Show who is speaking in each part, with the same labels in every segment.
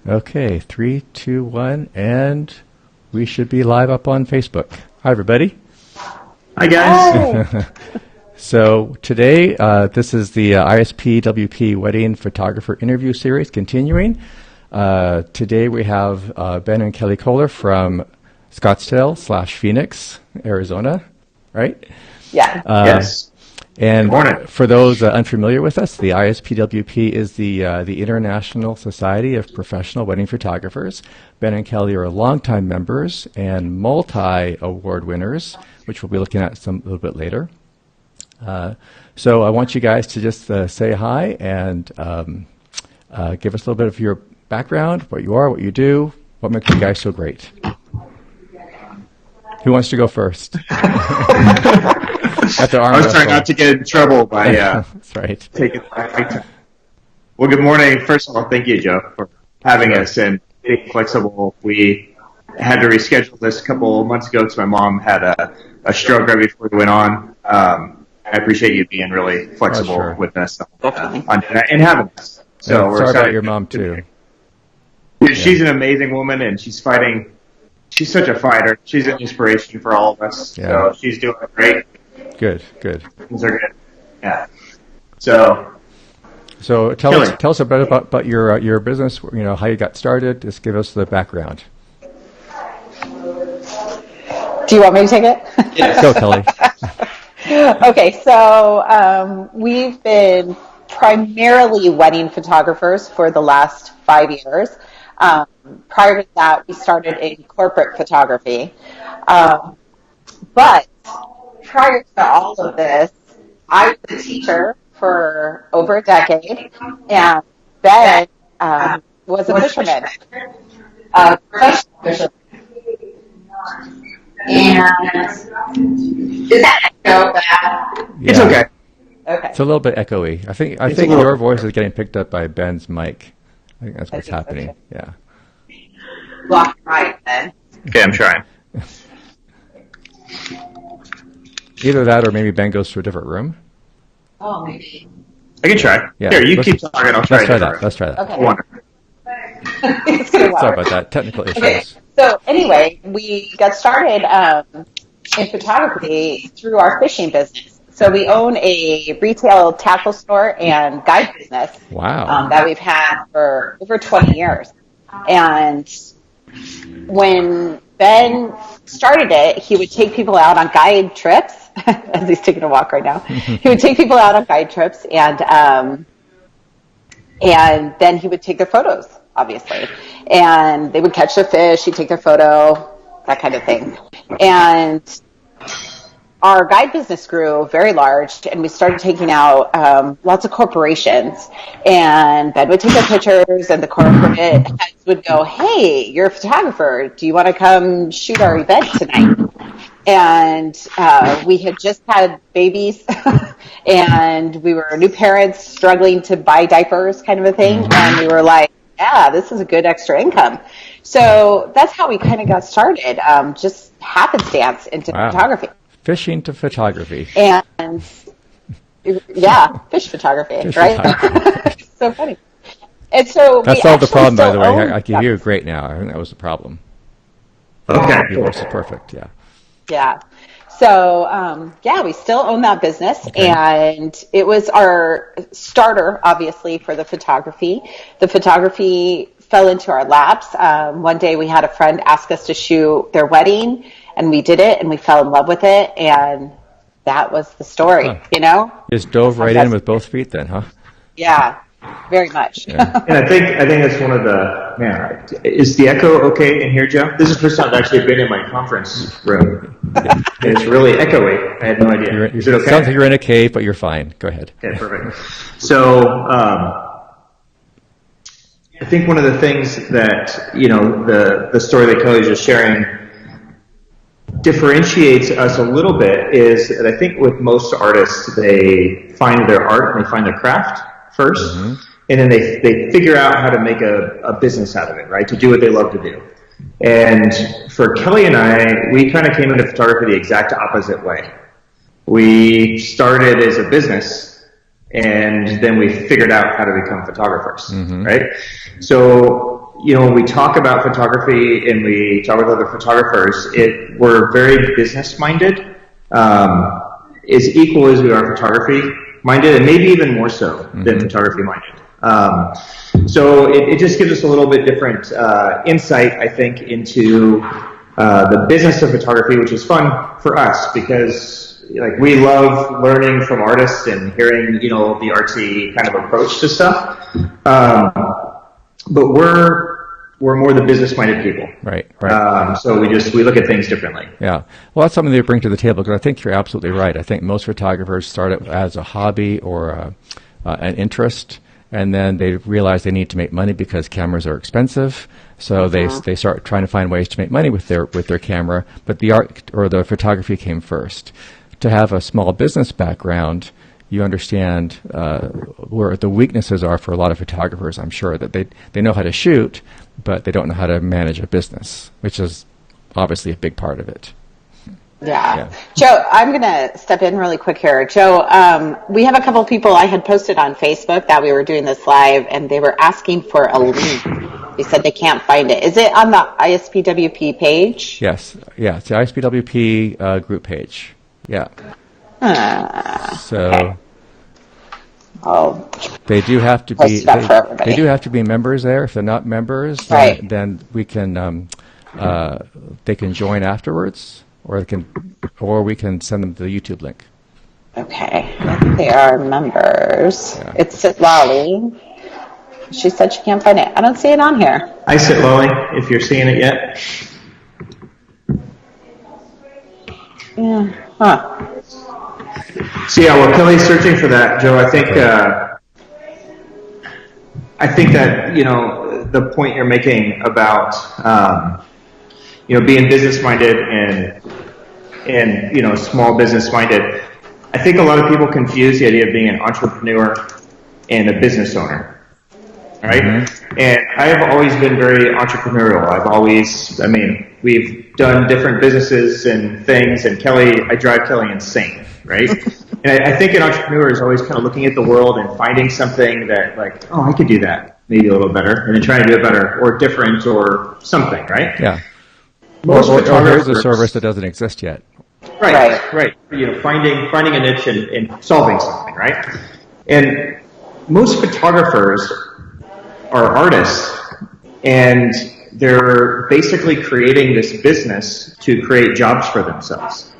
Speaker 1: Okay, 3, 2, 1, and we should be live up on Facebook. Hi, everybody.
Speaker 2: Hi, guys.
Speaker 1: So today, this is the ISPWP Wedding Photographer Interview Series continuing. Today we have Ben and Kelly Koller from Scottsdale / Phoenix, Arizona, right?
Speaker 3: Yeah.
Speaker 2: Yes.
Speaker 1: And
Speaker 2: Good morning.
Speaker 1: for those unfamiliar with us, the ISPWP is the International Society of Professional Wedding Photographers. Ben and Kelly are longtime members and multi-award winners, which we'll be looking at a little bit later. So I want you guys to just say hi and give us a little bit of your background, what you are, what you do, what makes you guys so great. Who wants to go first?
Speaker 2: I was trying not to get in trouble by
Speaker 1: That's right.
Speaker 2: taking my time. Well, good morning. First of all, thank you, Joe, for having us and being flexible. We had to reschedule this a couple of months ago because my mom had a stroke right before we went on. I appreciate you being really flexible with us on that and having us. So we're
Speaker 1: sorry
Speaker 2: excited
Speaker 1: about your mom, too.
Speaker 2: She's an amazing woman, and she's fighting. She's such a fighter. She's an inspiration for all of us.
Speaker 1: Yeah.
Speaker 2: So she's doing great.
Speaker 1: Good.
Speaker 2: Things are good. Yeah. So
Speaker 1: tell us a bit about your business. You know, how you got started. Just give us the background.
Speaker 3: Do you want me to take it?
Speaker 2: Yes.
Speaker 1: Go, Kelly.
Speaker 3: Okay, so we've been primarily wedding photographers for the last 5 years. Prior to that, we started in corporate photography. But prior to all of this, I was a teacher for over a decade, and Ben was a fisherman, a professional fisherman. And is that echo bad?
Speaker 1: Yeah.
Speaker 2: It's okay.
Speaker 3: Okay.
Speaker 1: It's a little bit echoey. I think your voice is getting picked up by Ben's mic. I think that's what's happening.
Speaker 3: Okay.
Speaker 1: Yeah.
Speaker 3: Block right then.
Speaker 2: Okay, I'm trying.
Speaker 1: Either that or maybe Ben goes to a different room.
Speaker 3: Oh, maybe.
Speaker 2: I can try.
Speaker 1: Yeah.
Speaker 2: Here, you keep talking. I'll try.
Speaker 1: Let's try that.
Speaker 3: Okay.
Speaker 2: Wonderful.
Speaker 3: It's gonna work.
Speaker 1: Sorry about that. Technical issues.
Speaker 3: Okay. So anyway, we got started in photography through our fishing business. So we own a retail tackle store and guide business.
Speaker 1: Wow.
Speaker 3: That we've had for over 20 years. And when Ben started it, he would take people out on guide trips, as he's taking a walk right now. He would take people out on guide trips, and then he would take their photos, obviously. And they would catch the fish, he'd take their photo, that kind of thing. And our guide business grew very large, and we started taking out lots of corporations. And Ben would take their pictures, and the corporate heads would go, "Hey, you're a photographer. Do you want to come shoot our event tonight?" And we had just had babies, and we were new parents struggling to buy diapers, kind of a thing. And we were like, "Yeah, this is a good extra income." So that's how we kind of got started, just happenstance into photography.
Speaker 1: Fishing to photography.
Speaker 3: And yeah, fish photography, right?
Speaker 1: Photography.
Speaker 3: So funny. And so
Speaker 1: that solved the problem, by the way. I can hear you great now. I think that was the problem.
Speaker 2: Okay.
Speaker 1: Your voice is perfect. Yeah.
Speaker 3: Yeah. So, we still own that business, and it was our starter, obviously, for the photography. The photography fell into our laps. One day we had a friend ask us to shoot their wedding, and we did it, and we fell in love with it, and that was the story, you know?
Speaker 1: Just dove right in with both feet then, huh?
Speaker 3: Yeah, very much.
Speaker 1: Yeah.
Speaker 2: And I think that's one of the, is the echo okay in here, Joe? This is the first time I've actually been in my conference room. And it's really echoey. I had no idea. Is it okay?
Speaker 1: Sounds like you're in a cave, but you're fine. Go ahead.
Speaker 2: Okay, perfect. So, I think one of the things that, the story that Kelly was just sharing differentiates us a little bit is that I think with most artists, they find their art and they find their craft first, and then they figure out how to make a business out of it, right? To do what they love to do. And for Kelly and I, we kind of came into photography the exact opposite way. We started as a business, and then we figured out how to become photographers, right? So when we talk about photography and we talk with other photographers, we're very business minded, as equal as we are photography minded, and maybe even more so than photography minded. So it just gives us a little bit different insight, I think, into the business of photography, which is fun for us because we love learning from artists and hearing the artsy kind of approach to stuff. But we're more the business-minded people,
Speaker 1: right?
Speaker 2: So we look at things differently.
Speaker 1: Yeah, well, that's something they bring to the table because I think you're absolutely right. I think most photographers start it as a hobby or an interest, and then they realize they need to make money because cameras are expensive. So they start trying to find ways to make money with their camera. But the art or the photography came first. To have a small business background, you understand where the weaknesses are for a lot of photographers. I'm sure that they know how to shoot, but they don't know how to manage a business, which is obviously a big part of it.
Speaker 3: Yeah. Joe, I'm going to step in really quick here. Joe, we have a couple people I had posted on Facebook that we were doing this live, and they were asking for a link. They said they can't find it. Is it on the ISPWP page?
Speaker 1: Yes. Yeah, it's the ISPWP group page. Yeah. So they do have to be they do have to be members there. If they're not members, then we can they can join afterwards, or we can send them the YouTube link.
Speaker 3: Okay, they are members. Yeah. It's Lolly. She said she can't find it. I don't see it on here.
Speaker 2: I sit Lolly. If you're seeing it yet.
Speaker 3: Yeah. Huh.
Speaker 2: So while Kelly's searching for that, Joe, I think that the point you're making about being business minded and small business minded, I think a lot of people confuse the idea of being an entrepreneur and a business owner. Right? Mm-hmm. And I have always been very entrepreneurial. We've done different businesses and things, and I drive Kelly insane, right? And I think an entrepreneur is always kind of looking at the world and finding something that I could do that maybe a little better, and then trying to do it better or different or something, right?
Speaker 1: Yeah. Or here's a service that doesn't exist yet.
Speaker 2: Right. Finding a niche and solving something, right? And most photographers are artists, and they're basically creating this business to create jobs for themselves.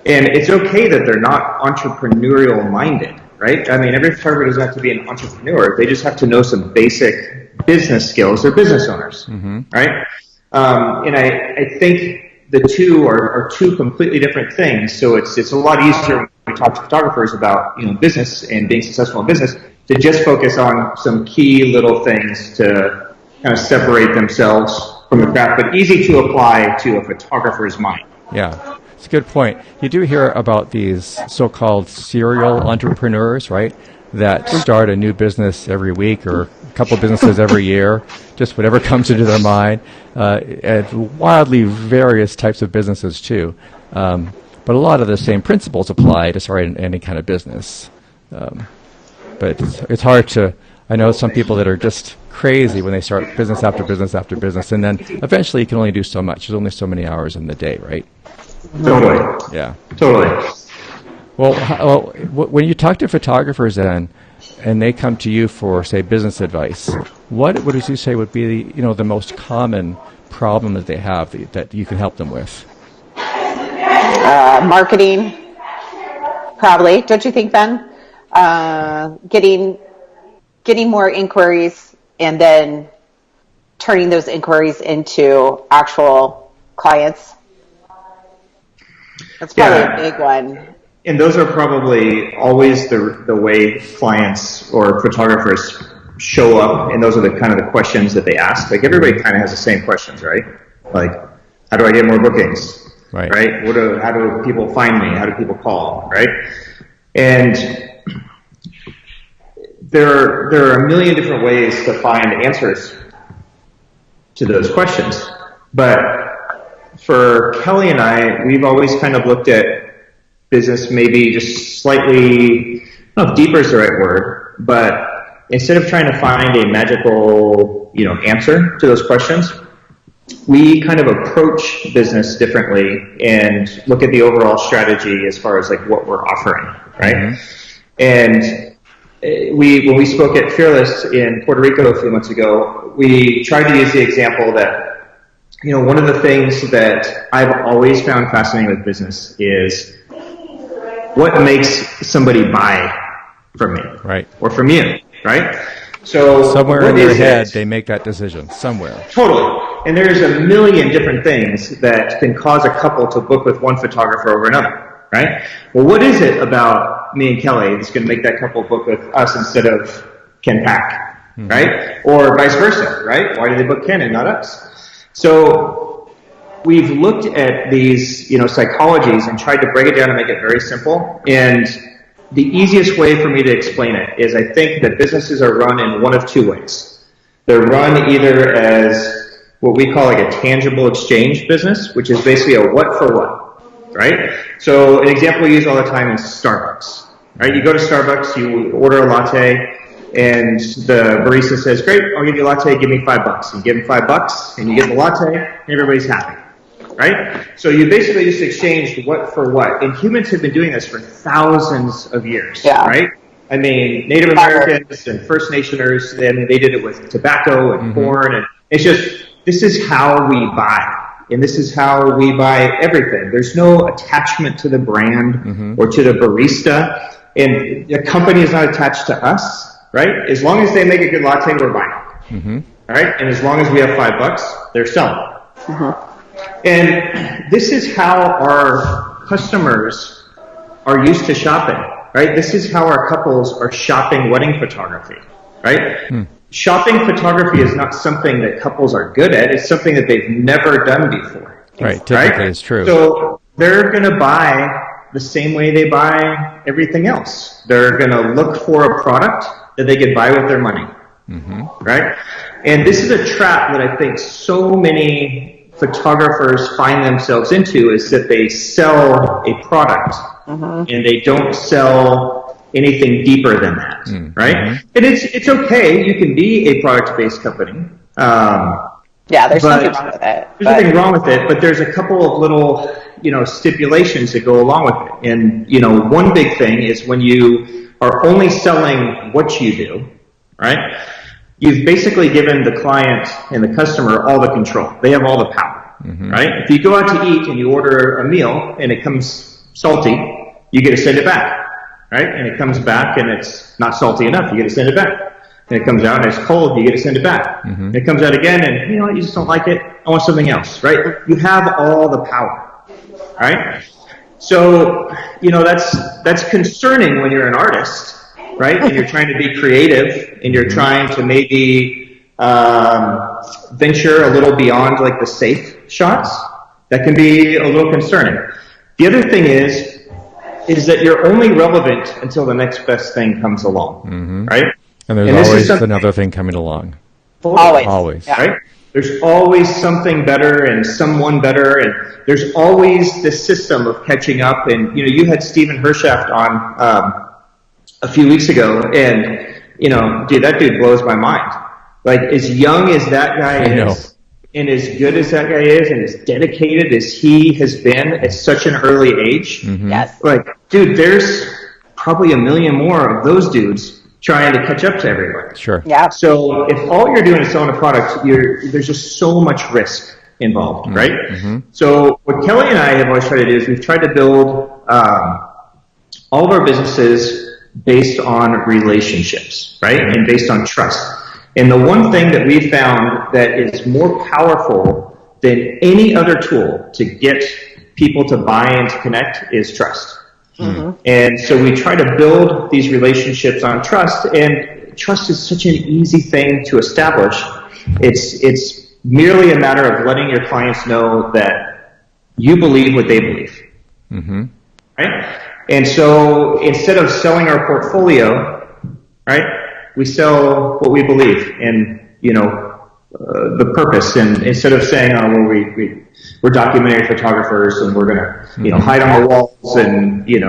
Speaker 2: And it's okay that they're not entrepreneurial minded, right? Every photographer doesn't have to be an entrepreneur. They just have to know some basic business skills. They're business owners, right? And I think the two are two completely different things. So it's a lot easier when we talk to photographers about business and being successful in business to just focus on some key little things to kind of separate themselves from the craft, but easy to apply to a photographer's mind.
Speaker 1: Yeah, it's a good point. You do hear about these so-called serial entrepreneurs, right, that start a new business every week or a couple of businesses every year, just whatever comes into their mind, and wildly various types of businesses too. But a lot of the same principles apply to start any kind of business. But it's hard to, I know some people that are just crazy when they start business after business after business, and then eventually you can only do so much. There's only so many hours in the day, right?
Speaker 2: Totally.
Speaker 1: Yeah.
Speaker 2: Totally.
Speaker 1: Well, when you talk to photographers then, and they come to you for, say, business advice, what would you say would be the most common problem that they have that you can help them with?
Speaker 3: Marketing, probably. Don't you think, Ben? Getting more inquiries and then turning those inquiries into actual clients. That's probably a big one.
Speaker 2: And those are probably always the way clients or photographers show up, and those are the kind of the questions that they ask. Everybody kind of has the same questions, right? How do I get more bookings?
Speaker 1: Right?
Speaker 2: How do people find me? How do people call? Right? And there are a million different ways to find answers to those questions. But for Kelly and I, we've always kind of looked at business maybe just slightly, I don't know if deeper is the right word, but instead of trying to find a magical, answer to those questions, we kind of approach business differently and look at the overall strategy as far as like what we're offering, right? Mm-hmm. And when we spoke at Fearless in Puerto Rico a few months ago, we tried to use the example that, one of the things that I've always found fascinating with business is what makes somebody buy from me,
Speaker 1: right,
Speaker 2: or from you, right? So
Speaker 1: somewhere in their head, they make that decision somewhere.
Speaker 2: Totally. And there's a million different things that can cause a couple to book with one photographer over another, right? Well, what is it about me and Kelly that's going to make that couple book with us instead of Ken Pack, mm-hmm. right? Or vice versa, right? Why do they book Ken and not us? So we've looked at these, psychologies and tried to break it down and make it very simple. And the easiest way for me to explain it is I think that businesses are run in one of two ways. They're run either as what we call like a tangible exchange business, which is basically a what for what, right? So an example we use all the time is Starbucks, right? You go to Starbucks, you order a latte, and the barista says, great, I'll give you a latte, give me $5. You give him $5, and you get the latte, and everybody's happy. Right? So you basically just exchanged what for what. And humans have been doing this for thousands of years, right? I mean, Native Americans and First Nationers, they did it with tobacco and mm-hmm. corn. And it's just, this is how we buy. And this is how we buy everything. There's no attachment to the brand mm-hmm. or to the barista. And the company is not attached to us, right? As long as they make a good latte, we're buying it. Mm-hmm. All right? And as long as we have $5, they're selling. Mm-hmm. And this is how our customers are used to shopping, right? This is how our couples are shopping wedding photography, right? Hmm. Shopping photography is not something that couples are good at. It's something that they've never done before.
Speaker 1: Right, typically it's true.
Speaker 2: So they're going to buy the same way they buy everything else. They're going to look for a product that they could buy with their money, mm-hmm. right? And this is a trap that I think so many photographers find themselves into, is that they sell a product mm-hmm. and they don't sell anything deeper than that, mm-hmm. right? And it's okay. You can be a product-based company.
Speaker 3: There's nothing wrong with it.
Speaker 2: There's nothing wrong with it, but there's a couple of little, stipulations that go along with it. And, one big thing is when you are only selling what you do, right? You've basically given the client and the customer all the control. They have all the power, mm-hmm. right? If you go out to eat and you order a meal and it comes salty, you get to send it back, right? And it comes back and it's not salty enough, you get to send it back. And it comes out and it's cold, you get to send it back. Mm-hmm. And it comes out again and, you just don't like it, I want something else, right? You have all the power, right? So, that's concerning when you're an artist, right? And you're trying to be creative and you're trying to maybe venture a little beyond like the safe shots. That can be a little concerning. The other thing is that you're only relevant until the next best thing comes along, mm-hmm. right?
Speaker 1: And there's always another thing coming along.
Speaker 2: Always. Yeah. Right? There's always something better and someone better, and there's always this system of catching up. And, you had Stephen Hershaft on a few weeks ago, and dude, that dude blows my mind. Like, as young as that guy is, and as good as that guy is, and as dedicated as he has been at such an early age, mm-hmm.
Speaker 3: yes,
Speaker 2: like, dude, there's probably a million more of those dudes trying to catch up to everyone.
Speaker 1: Sure.
Speaker 3: Yeah.
Speaker 2: So if all you're doing is selling a product, there's just so much risk involved, mm-hmm. right? Mm-hmm. So what Kelly and I have always tried to do is we've tried to build all of our businesses based on relationships, right? And based on trust. And the one thing that we found that is more powerful than any other tool to get people to buy and to connect is trust. Mm-hmm. And so we try to build these relationships on trust, and trust is such an easy thing to establish. It's merely a matter of letting your clients know that you believe what they believe, mm-hmm. right? And so instead of selling our portfolio, right, we sell what we believe. And, the purpose, and instead of saying, oh, well, we're documentary photographers and we're gonna hide on the walls and be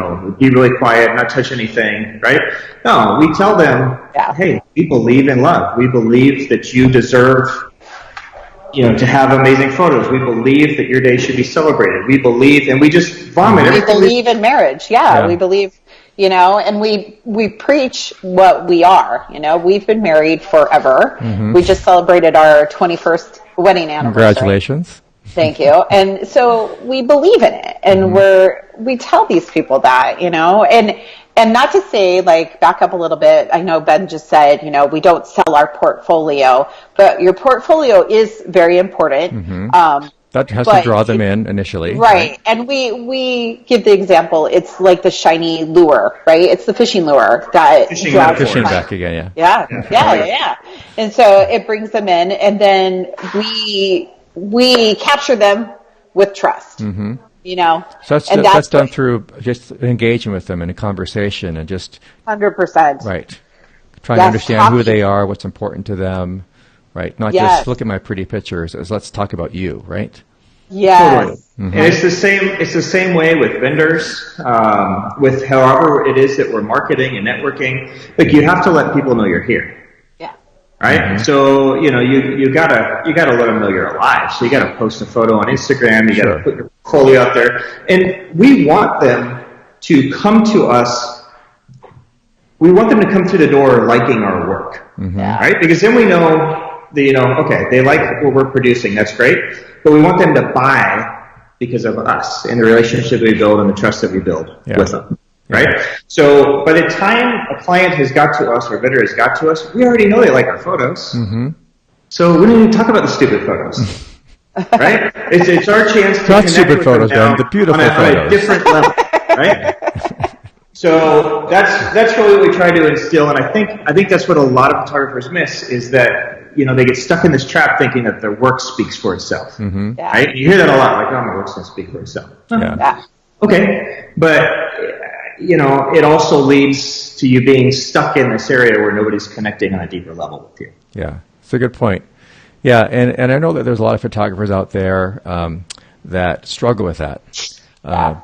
Speaker 2: really quiet, not touch anything, right? No, we tell them, hey, we believe in love. We believe that you deserve to have amazing photos. We believe that your day should be celebrated. We believe, and we just vomit everything.
Speaker 3: We believe in marriage. Yeah. We believe, and we preach what we are. We've been married forever. We just celebrated our 21st wedding anniversary.
Speaker 1: Congratulations.
Speaker 3: Thank you. And so we believe in it, and we tell these people that, and not to say, like, back up a little bit. I know Ben just said, we don't sell our portfolio, but your portfolio is very important.
Speaker 1: That has to draw them in initially.
Speaker 3: Right. And we give the example, it's like the shiny lure, right? It's the fishing lure that
Speaker 2: fishing
Speaker 1: back again,
Speaker 3: yeah. And so it brings them in, and then we capture them with trust.
Speaker 1: So that's done through just engaging with them in a conversation and just
Speaker 3: 100%.
Speaker 1: Right. Trying to understand who they are, what's important to them. Right, not just look at my pretty pictures. As let's talk about you, right?
Speaker 3: Yes.
Speaker 2: Totally. And it's the same way with vendors, with however it is that we're marketing and networking. Like, you have to let people know you're here.
Speaker 3: Yeah.
Speaker 2: Right. So you gotta let them know you're alive. So you gotta post a photo on Instagram. You gotta put your portfolio out there, and we want them to come to us. We want them to come through the door liking our work, right? Because then we know. Okay, they like what we're producing. That's great. But we want them to buy because of us and the relationship we build and the trust that we build with them, right? So by the time a client has got to us or a vendor has got to us, we already know they like our photos. So we don't even talk about the stupid photos, right? It's our chance to
Speaker 1: not
Speaker 2: connect
Speaker 1: stupid
Speaker 2: with
Speaker 1: photos,
Speaker 2: them
Speaker 1: Ben, the beautiful
Speaker 2: on
Speaker 1: photos.
Speaker 2: a different level, right? So that's really what we try to instill, and I think that's what a lot of photographers miss, is that they get stuck in this trap thinking that their work speaks for itself. Right? You hear that a lot, like, oh, my work's going to speak for itself. Okay, but it also leads to you being stuck in this area where nobody's connecting on a deeper level with you.
Speaker 1: Yeah, it's a good point. Yeah, and I know that there's a lot of photographers out there that struggle with that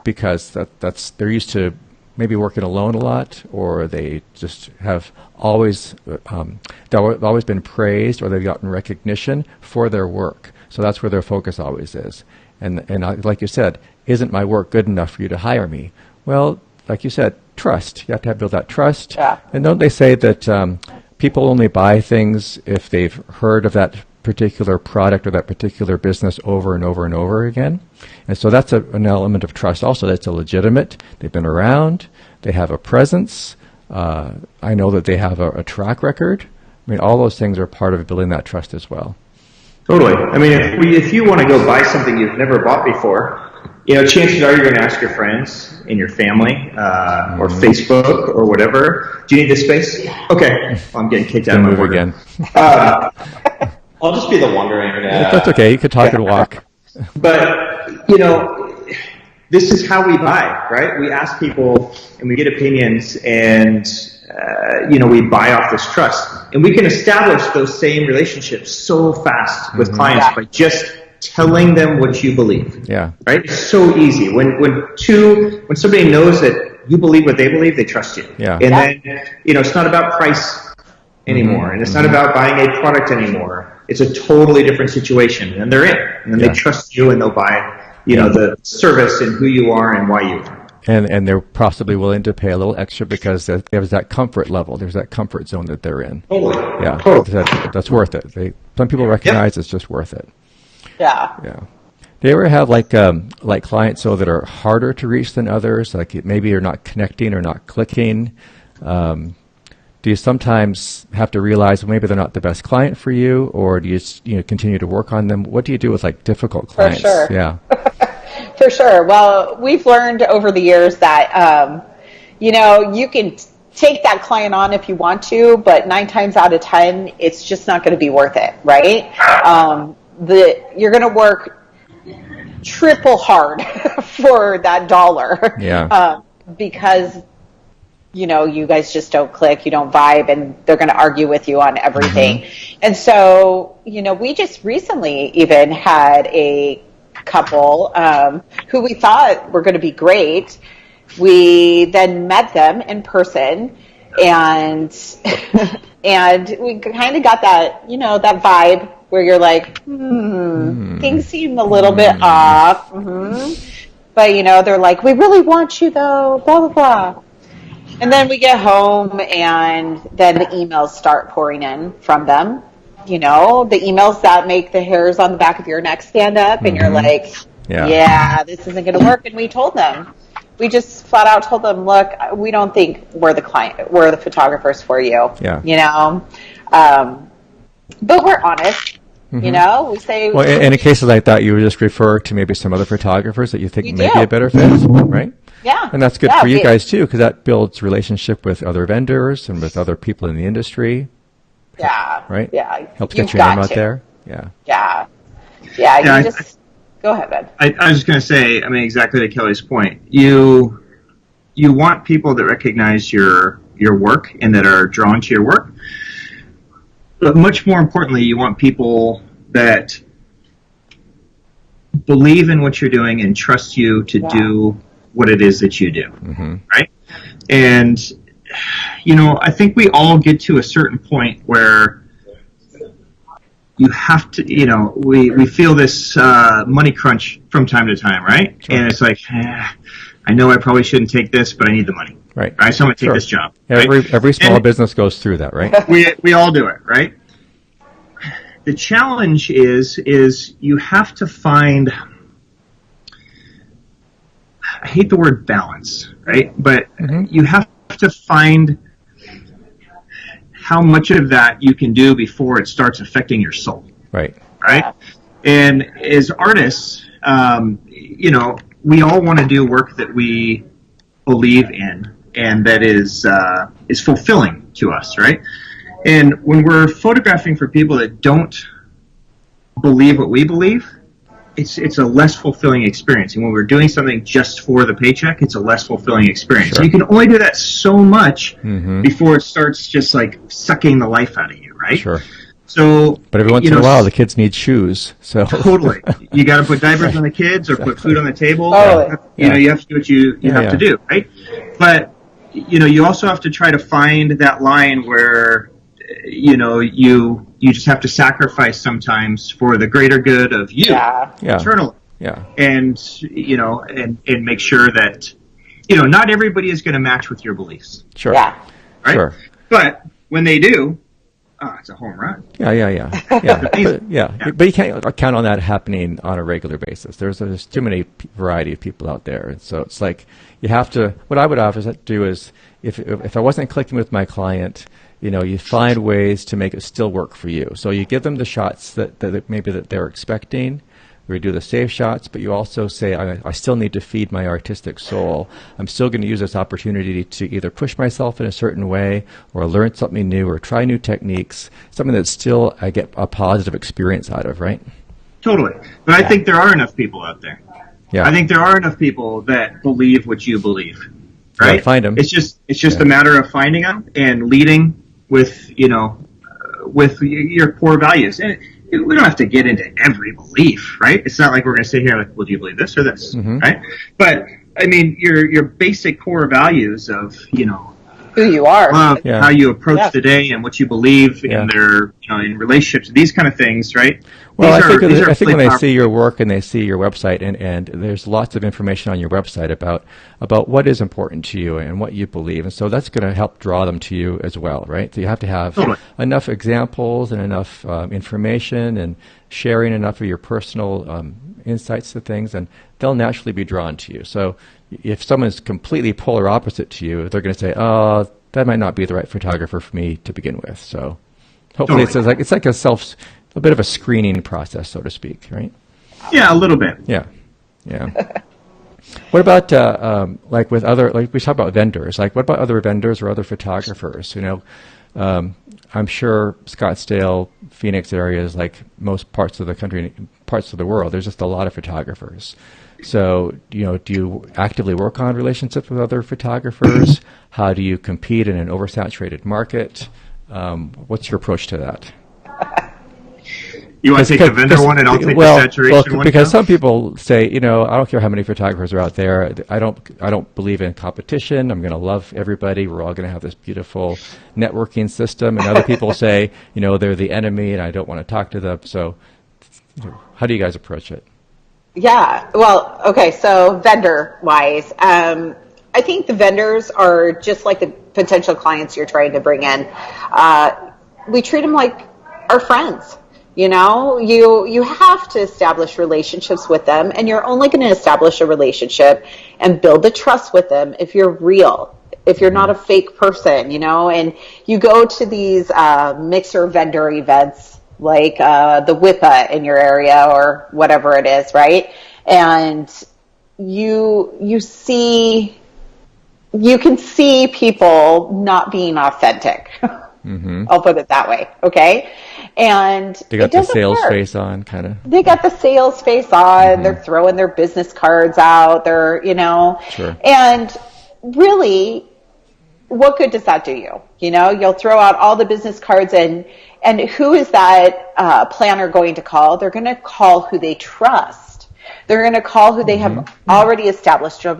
Speaker 1: because they're used to maybe working alone a lot, or they just have always been praised, or they've gotten recognition for their work. So that's where their focus always is. And like you said, isn't my work good enough for you to hire me? Well, like you said, trust. You have to build that trust. Yeah. And don't they say that people only buy things if they've heard of that particular product or that particular business over and over and over again? And so that's an element of trust also. That's a legitimate. They've been around. They have a presence. I know that they have a track record. I mean, all those things are part of building that trust as well.
Speaker 2: Totally. I mean, if you want to go buy something you've never bought before, chances are you're going to ask your friends and your family or Facebook or whatever. Do you need this space? Okay. Well, I'm getting kicked out of my order.
Speaker 1: Again.
Speaker 2: I'll just be the wandering.
Speaker 1: That's okay. You could talk and walk.
Speaker 2: But, this is how we buy, right? We ask people and we get opinions, and, we buy off this trust. And we can establish those same relationships so fast with clients by just telling them what you believe. Yeah. Right? It's so easy. When somebody knows that you believe what they believe, they trust you. Yeah. And then, it's not about price anymore, and it's not about buying a product anymore. It's a totally different situation, and they're in, and then they trust you, and they'll buy, the service and who you are and why you are.
Speaker 1: And they're possibly willing to pay a little extra because there's that comfort level. There's that comfort zone that they're in.
Speaker 2: Totally.
Speaker 1: Yeah.
Speaker 2: Totally.
Speaker 1: That's worth it. Some people recognize it's just worth it.
Speaker 3: Yeah.
Speaker 1: Yeah. Do you ever have like clients that are harder to reach than others? Like maybe you're not connecting or not clicking. Do you sometimes have to realize maybe they're not the best client for you, or do you continue to work on them? What do you do with like difficult clients?
Speaker 3: For sure.
Speaker 1: Yeah.
Speaker 3: For sure. Well, we've learned over the years that you can take that client on if you want to, but 9 times out of 10, it's just not going to be worth it, right? You're going to work triple hard for that dollar.
Speaker 1: Yeah.
Speaker 3: Because you guys just don't click, you don't vibe, and they're going to argue with you on everything. And so, we just recently even had a couple who we thought were going to be great. We then met them in person, and and we kind of got that, that vibe where you're like, things seem a little bit off. But, they're like, we really want you, though, blah, blah, blah. And then we get home, and then the emails start pouring in from them. The emails that make the hairs on the back of your neck stand up, and you're like, yeah, this isn't going to work. And we told them. We just flat out told them, look, we don't think we're the photographers for you. Yeah. But we're honest. We say.
Speaker 1: Well, in a case like that, you would just refer to maybe some other photographers that you think may be a better fit, right?
Speaker 3: Yeah.
Speaker 1: And that's good for you guys too, because that builds relationship with other vendors and with other people in the industry.
Speaker 3: Yeah.
Speaker 1: Right?
Speaker 3: Yeah.
Speaker 1: Helps get your name out there. Yeah.
Speaker 3: Yeah. Yeah. Go ahead, Ben.
Speaker 2: I was just going to say, exactly to Kelly's point, you want people that recognize your work and that are drawn to your work. But much more importantly, you want people that believe in what you're doing and trust you to do what it is that you do, right? And, I think we all get to a certain point where you have to, we feel this money crunch from time to time, right? Sure. And it's like, I know I probably shouldn't take this, but I need the money.
Speaker 1: Right.
Speaker 2: So I'm going to take this job.
Speaker 1: Every small business goes through that, right?
Speaker 2: We all do it, right? The challenge is you have to find, I hate the word balance, right? But you have to find how much of that you can do before it starts affecting your soul. Right. And as artists, we all want to do work that we believe in and that is fulfilling to us, right? And when we're photographing for people that don't believe what we believe, it's a less fulfilling experience. And when we're doing something just for the paycheck, it's a less fulfilling experience. Sure. So you can only do that so much before it starts just like sucking the life out of you, right? Sure. So,
Speaker 1: but every once in a while, the kids need shoes. So
Speaker 2: totally, you got to put diapers on the kids or put food on the table. You have to do what you have to do, right? But you also have to try to find that line where you just have to sacrifice sometimes for the greater good of you internally. And and make sure that not everybody is going to match with your beliefs.
Speaker 1: Sure.
Speaker 2: Right.
Speaker 1: Sure.
Speaker 2: But when they do, it's a home run.
Speaker 1: But you can't count on that happening on a regular basis. There's too many variety of people out there, and so it's like you have to. What I would often do is, if I wasn't clicking with my client, you find ways to make it still work for you. So you give them the shots that maybe that they're expecting. We do the safe shots, but you also say, I still need to feed my artistic soul. I'm still going to use this opportunity to either push myself in a certain way or learn something new or try new techniques, something that still I get a positive experience out of, right?
Speaker 2: Totally. But I think there are enough people out there. Yeah. I think there are enough people that believe what you believe, right?
Speaker 1: Yeah, find them.
Speaker 2: It's just a matter of finding them and leading with, with your core values. And we don't have to get into every belief, right? It's not like we're going to sit here like, well, do you believe this or this, right? But your basic core values of,
Speaker 3: who you are,
Speaker 2: how you approach the day, and what you believe in their, in relationships, these kind of things, right?
Speaker 1: Well, I think when they see your work and they see your website, and there's lots of information on your website about what is important to you and what you believe, and so that's going to help draw them to you as well, right? So you have to have enough examples and enough information and sharing enough of your personal insights to things, and they'll naturally be drawn to you. So if someone's completely polar opposite to you, they're going to say, oh, that might not be the right photographer for me to begin with. So hopefully it's like a bit of a screening process, so to speak, right?
Speaker 2: Yeah, a little bit.
Speaker 1: Yeah. What about like with other, like we talk about vendors, like what about other vendors or other photographers? I'm sure Scottsdale, Phoenix areas, like most parts of the country, parts of the world, there's just a lot of photographers. So, do you actively work on relationships with other photographers? How do you compete in an oversaturated market? What's your approach to that?
Speaker 2: You want to take the vendor one, and I'll take the saturation one.
Speaker 1: Because some people say, I don't care how many photographers are out there. I don't believe in competition. I'm going to love everybody. We're all going to have this beautiful networking system. And other people say, they're the enemy, and I don't want to talk to them. So, how do you guys approach it?
Speaker 3: Yeah. Well, okay. So vendor-wise, I think the vendors are just like the potential clients you're trying to bring in. We treat them like our friends. You have to establish relationships with them, and you're only going to establish a relationship and build the trust with them if you're real, if you're not a fake person, and you go to these mixer vendor events like the WIPA in your area or whatever it is, right? And you can see people not being authentic. I'll put it that way, okay? And
Speaker 1: they got the sales face on, kind of.
Speaker 3: They got the sales face on. They're throwing their business cards out. They're,
Speaker 1: Sure.
Speaker 3: And really, what good does that do you? You'll throw out all the business cards, and who is that planner going to call? They're going to call who they trust. They're going to call who they have already established a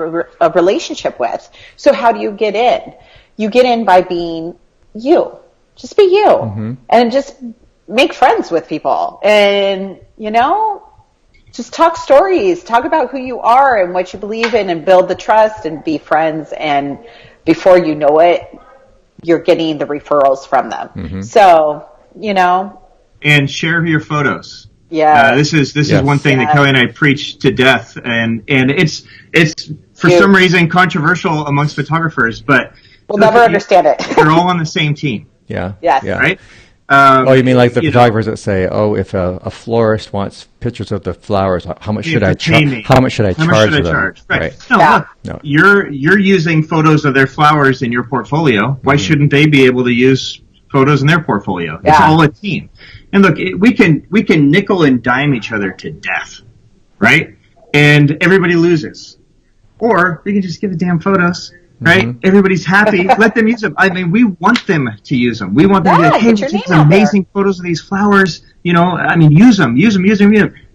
Speaker 3: relationship with. So how do you get in? You get in by being you. Just be you, and just make friends with people, and just talk stories, talk about who you are and what you believe in, and build the trust and be friends. And before you know it, you're getting the referrals from them. So
Speaker 2: and share your photos.
Speaker 3: Yeah,
Speaker 2: this is one thing that Kelly and I preach to death, and it's for some reason controversial amongst photographers, but
Speaker 3: we'll never understand it.
Speaker 2: They're all on the same team.
Speaker 1: Yeah.
Speaker 3: Yes.
Speaker 1: Yeah.
Speaker 2: Right?
Speaker 1: You mean like the photographers that say, if a florist wants pictures of the flowers, how much should I charge? How much should I charge them?
Speaker 2: Right. No, you're using photos of their flowers in your portfolio. Why shouldn't they be able to use photos in their portfolio? It's all a team. And look, we can nickel and dime each other to death, right? And everybody loses. Or we can just give the damn photos. Right? Everybody's happy. Let them use them. I mean, we want them to use them. We want them to, hey, take these amazing photos of these flowers. Use them.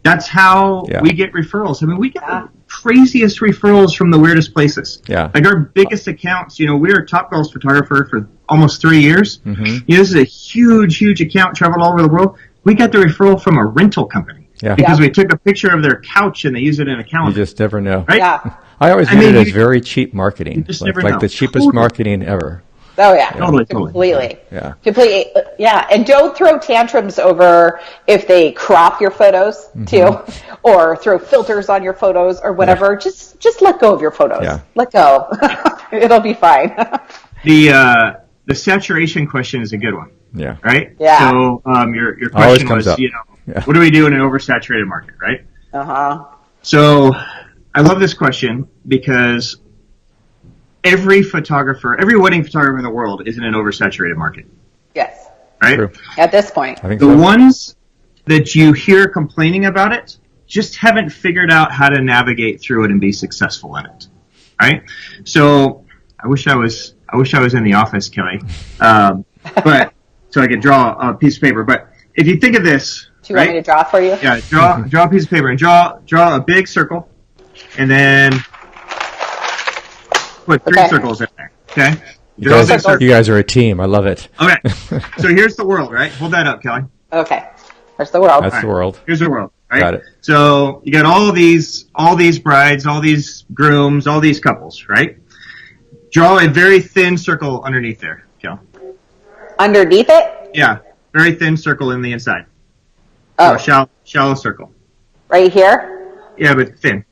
Speaker 2: That's how we get referrals. I mean, we get the craziest referrals from the weirdest places.
Speaker 1: Yeah.
Speaker 2: Like our biggest accounts, we were a Topgolf photographer for almost 3 years. This is a huge account, traveled all over the world. We got the referral from a rental company.
Speaker 1: Yeah.
Speaker 2: Because we took a picture of their couch and they used it in a calendar.
Speaker 1: You just never know.
Speaker 2: Right?
Speaker 3: Yeah.
Speaker 1: I always viewed it as very cheap marketing, like the cheapest marketing ever.
Speaker 3: Oh yeah,
Speaker 2: totally.
Speaker 3: Completely.
Speaker 1: Yeah.
Speaker 3: Completely. Yeah, and don't throw tantrums over if they crop your photos too, or throw filters on your photos or whatever. Yeah. Just let go of your photos.
Speaker 1: Yeah.
Speaker 3: Let go. It'll be fine.
Speaker 2: The saturation question is a good one.
Speaker 1: Yeah.
Speaker 2: Right.
Speaker 3: Yeah.
Speaker 2: So your question was, what do we do in an oversaturated market, right? So I love this question because every wedding photographer in the world is in an oversaturated market.
Speaker 3: Yes.
Speaker 2: Right?
Speaker 1: True.
Speaker 3: At this point.
Speaker 1: I think
Speaker 2: the ones that you hear complaining about it just haven't figured out how to navigate through it and be successful in it. Right? So I wish I was in the office, Kelly. But so I could draw a piece of paper. But if you think of this,
Speaker 3: do you want me to draw for you?
Speaker 2: Yeah, draw a piece of paper and draw a big circle. And then put 3 circles in there. Okay?
Speaker 1: You guys are a team. I love it.
Speaker 2: Okay. So here's the world, right? Hold that up, Kelly.
Speaker 3: Okay. There's the world.
Speaker 1: That's the world.
Speaker 2: Here's the world, right?
Speaker 1: Got it.
Speaker 2: So you got all these brides, all these grooms, all these couples, right? Draw a very thin circle underneath there, Kelly. Underneath
Speaker 3: it?
Speaker 2: Yeah. Very thin circle in the inside.
Speaker 3: Oh.
Speaker 2: So shallow circle.
Speaker 3: Right here?
Speaker 2: Yeah, but thin.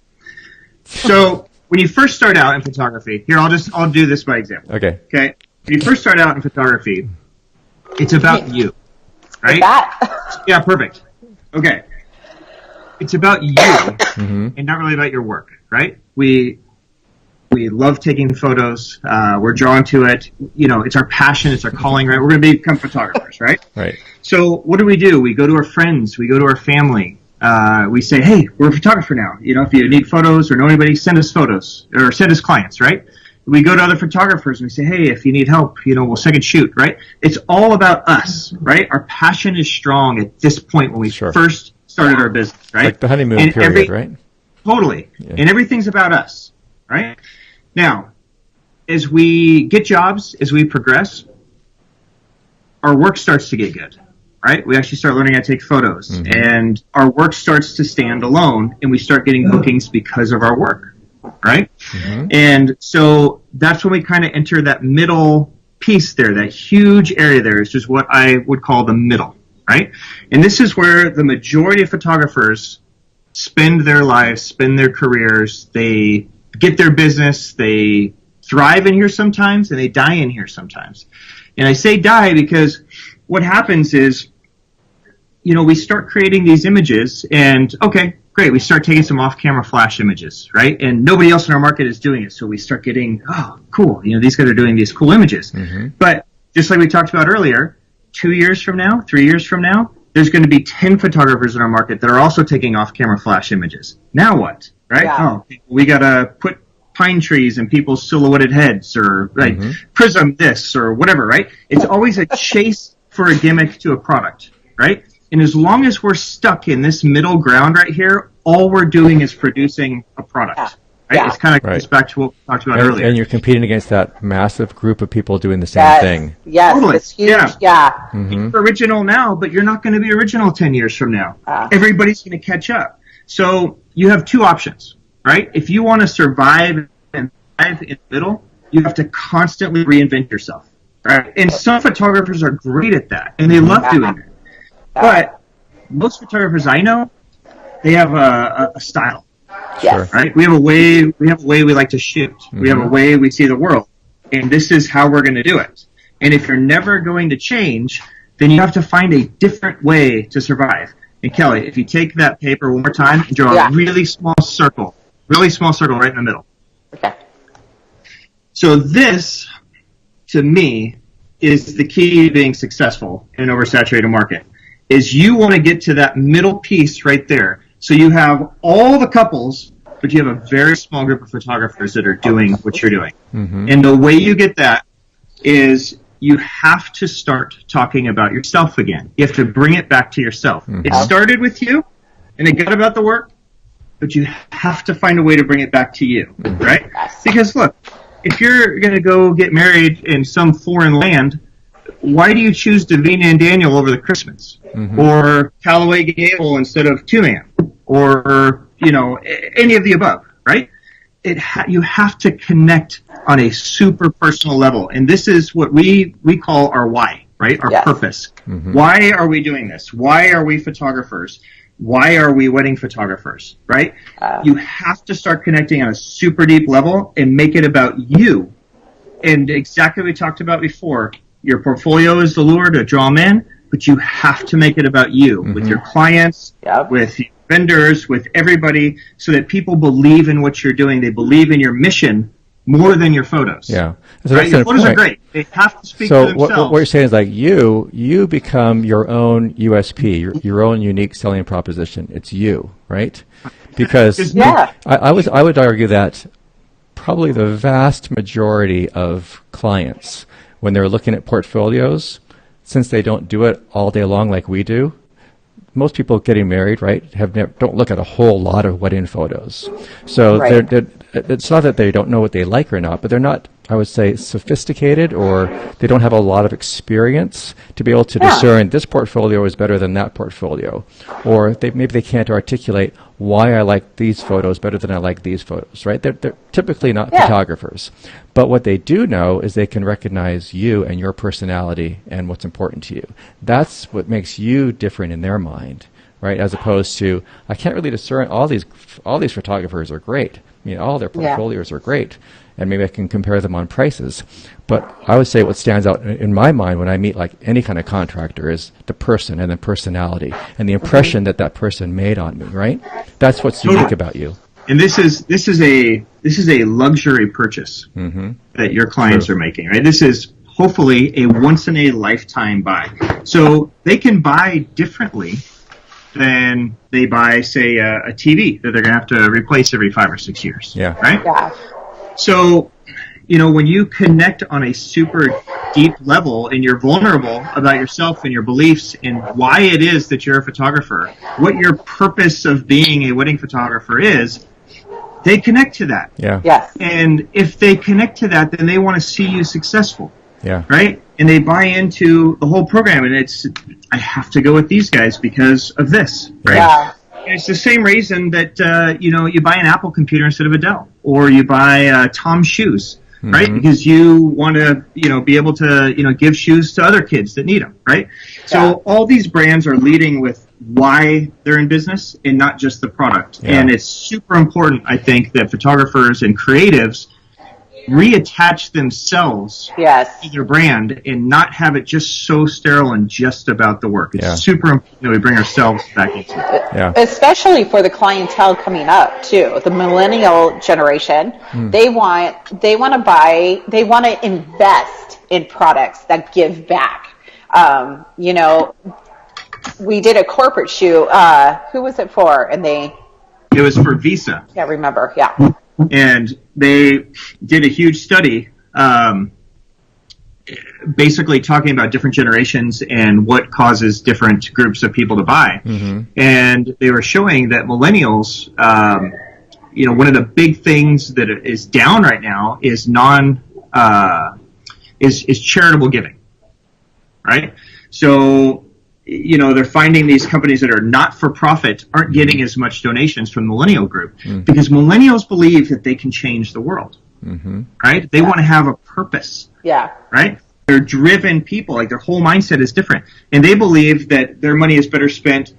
Speaker 2: So when you first start out in photography, here I'll do this by example.
Speaker 1: Okay.
Speaker 2: When you first start out in photography, it's about you, right?
Speaker 3: Like that?
Speaker 2: Yeah, perfect. Okay. It's about you and not really about your work, right? We love taking photos. We're drawn to it. It's our passion. It's our calling, right? We're going to become photographers, right?
Speaker 1: Right.
Speaker 2: So what do? We go to our friends. We go to our family. we say, hey, we're a photographer now. You know, if you need photos or know anybody, send us photos or send us clients, right? We go to other photographers and we say, hey, if you need help, you know, we'll second shoot, right? It's all about us, right? Our passion is strong at this point when we first started our business, right?
Speaker 1: Like the honeymoon period, right?
Speaker 2: Totally. Yeah. And everything's about us, right? Now, as we get jobs, as we progress, our work starts to get good, right? We actually start learning how to take photos, and our work starts to stand alone, and we start getting bookings because of our work, right? And so that's when we kind of enter that middle piece there, that huge area there is just what I would call the middle, right? And this is where the majority of photographers spend their lives, spend their careers, they get their business, they thrive in here sometimes, and they die in here sometimes. And I say die because what happens is, you know, we start creating these images, and okay, great, we start taking some off-camera flash images, right? And nobody else in our market is doing it, so we start getting, oh, cool, you know, these guys are doing these cool images. But just like we talked about earlier, 2 years from now, 3 years from now, there's going to be 10 photographers in our market that are also taking off-camera flash images. Now what, right?
Speaker 3: Yeah.
Speaker 2: Oh, we got to put pine trees and people's silhouetted heads, or like prism this or whatever, right? It's always a chase for a gimmick to a product, right? And as long as we're stuck in this middle ground right here, all we're doing is producing a product. Right?
Speaker 3: Yeah.
Speaker 2: It's kind of goes back to what we talked about earlier.
Speaker 1: And you're competing against that massive group of people doing the same thing.
Speaker 3: Yes,
Speaker 2: totally.
Speaker 3: It's huge. Yeah.
Speaker 2: You're original now, but you're not going to be original 10 years from now. Everybody's going to catch up. So you have two options, right? If you want to survive and thrive in the middle, you have to constantly reinvent yourself. Right? And some photographers are great at that, and they love doing it. But most photographers I know, they have a style.
Speaker 3: Yes.
Speaker 2: Right? We have a way we like to shoot. We have a way we see the world. And this is how we're going to do it. And if you're never going to change, then you have to find a different way to survive. And Kelly, if you take that paper one more time and draw a really small circle right in the middle.
Speaker 3: Okay.
Speaker 2: So this, to me, is the key to being successful in an oversaturated market, is you want to get to that middle piece right there. So you have all the couples, but you have a very small group of photographers that are doing what you're doing. And the way you get that is you have to start talking about yourself again. You have to bring it back to yourself. It started with you, and it got about the work, but you have to find a way to bring it back to you, right? Because look, if you're going to go get married in some foreign land, why do you choose Davina and Daniel over the Christmas? Or Callaway Gable instead of Two-Man? Or, you know, any of the above, right? You have to connect on a super personal level. And this is what we call our why, right? Our purpose. Why are we doing this? Why are we photographers? Why are we wedding photographers, right? You have to start connecting on a super deep level and make it about you. And exactly what we talked about before, your portfolio is the lure to draw them in, but you have to make it about you with your clients, with your vendors, with everybody, so that people believe in what you're doing. They believe in your mission more than your photos.
Speaker 1: Yeah. So
Speaker 2: right? Your photos are great. They have to speak to themselves.
Speaker 1: So what you're saying is, like, you become your own USP, your own unique selling proposition. It's you, right? Because I would argue that probably the vast majority of clients, when they're looking at portfolios, since they don't do it all day long like we do, most people getting married, right, don't look at a whole lot of wedding photos. So it's not that they don't know what they like or not, but they're not, I would say, sophisticated, or they don't have a lot of experience to be able to discern this portfolio is better than that portfolio. Or maybe they can't articulate why I like these photos better than I like these photos, right? They're typically not photographers. But what they do know is they can recognize you and your personality and what's important to you. That's what makes you different in their mind, right? As opposed to, I can't really discern, all these photographers are great. I mean, all their portfolios are great, and maybe I can compare them on prices. But I would say what stands out in my mind when I meet like any kind of contractor is the person and the personality and the impression that person made on me, right? That's what's unique about you.
Speaker 2: And this is a luxury purchase that your clients are making, right? This is hopefully a once in a lifetime buy. So they can buy differently than they buy, say, a TV that they're going to have to replace every 5 or 6 years.
Speaker 1: Yeah.
Speaker 2: Right?
Speaker 3: Yeah.
Speaker 2: So, when you connect on a super deep level and you're vulnerable about yourself and your beliefs and why it is that you're a photographer, what your purpose of being a wedding photographer is, they connect to that.
Speaker 1: Yeah.
Speaker 3: Yes.
Speaker 2: And if they connect to that, then they want to see you successful.
Speaker 1: Yeah.
Speaker 2: Right? And they buy into the whole program, and I have to go with these guys because of this. Right?
Speaker 3: Yeah.
Speaker 2: And it's the same reason that, you buy an Apple computer instead of a Dell, or you buy Tom's shoes. Right?
Speaker 1: Mm-hmm.
Speaker 2: Because you want to, be able to, give shoes to other kids that need them. Right?
Speaker 3: Yeah.
Speaker 2: So all these brands are leading with why they're in business and not just the product.
Speaker 1: Yeah.
Speaker 2: And it's super important, I think, that photographers and creatives reattach themselves
Speaker 3: Yes.
Speaker 2: to their brand and not have it just so sterile and just about the work. It's
Speaker 1: Yeah.
Speaker 2: super important that we bring ourselves back into it.
Speaker 1: Yeah.
Speaker 3: Especially for the clientele coming up too, the millennial generation. They want to invest in products that give back. We did a corporate shoot. Who was it for? And they
Speaker 2: It was for Visa.
Speaker 3: can't remember. Yeah.
Speaker 2: And they did a huge study basically talking about different generations and what causes different groups of people to buy. Mm-hmm. And they were showing that millennials, one of the big things that is down right now is is charitable giving, right? So, they're finding these companies that are not for profit aren't getting as much donations from the millennial group because millennials believe that they can change the world, right? They want to have a purpose,
Speaker 3: Yeah.
Speaker 2: right? They're driven people, like their whole mindset is different. And they believe that their money is better spent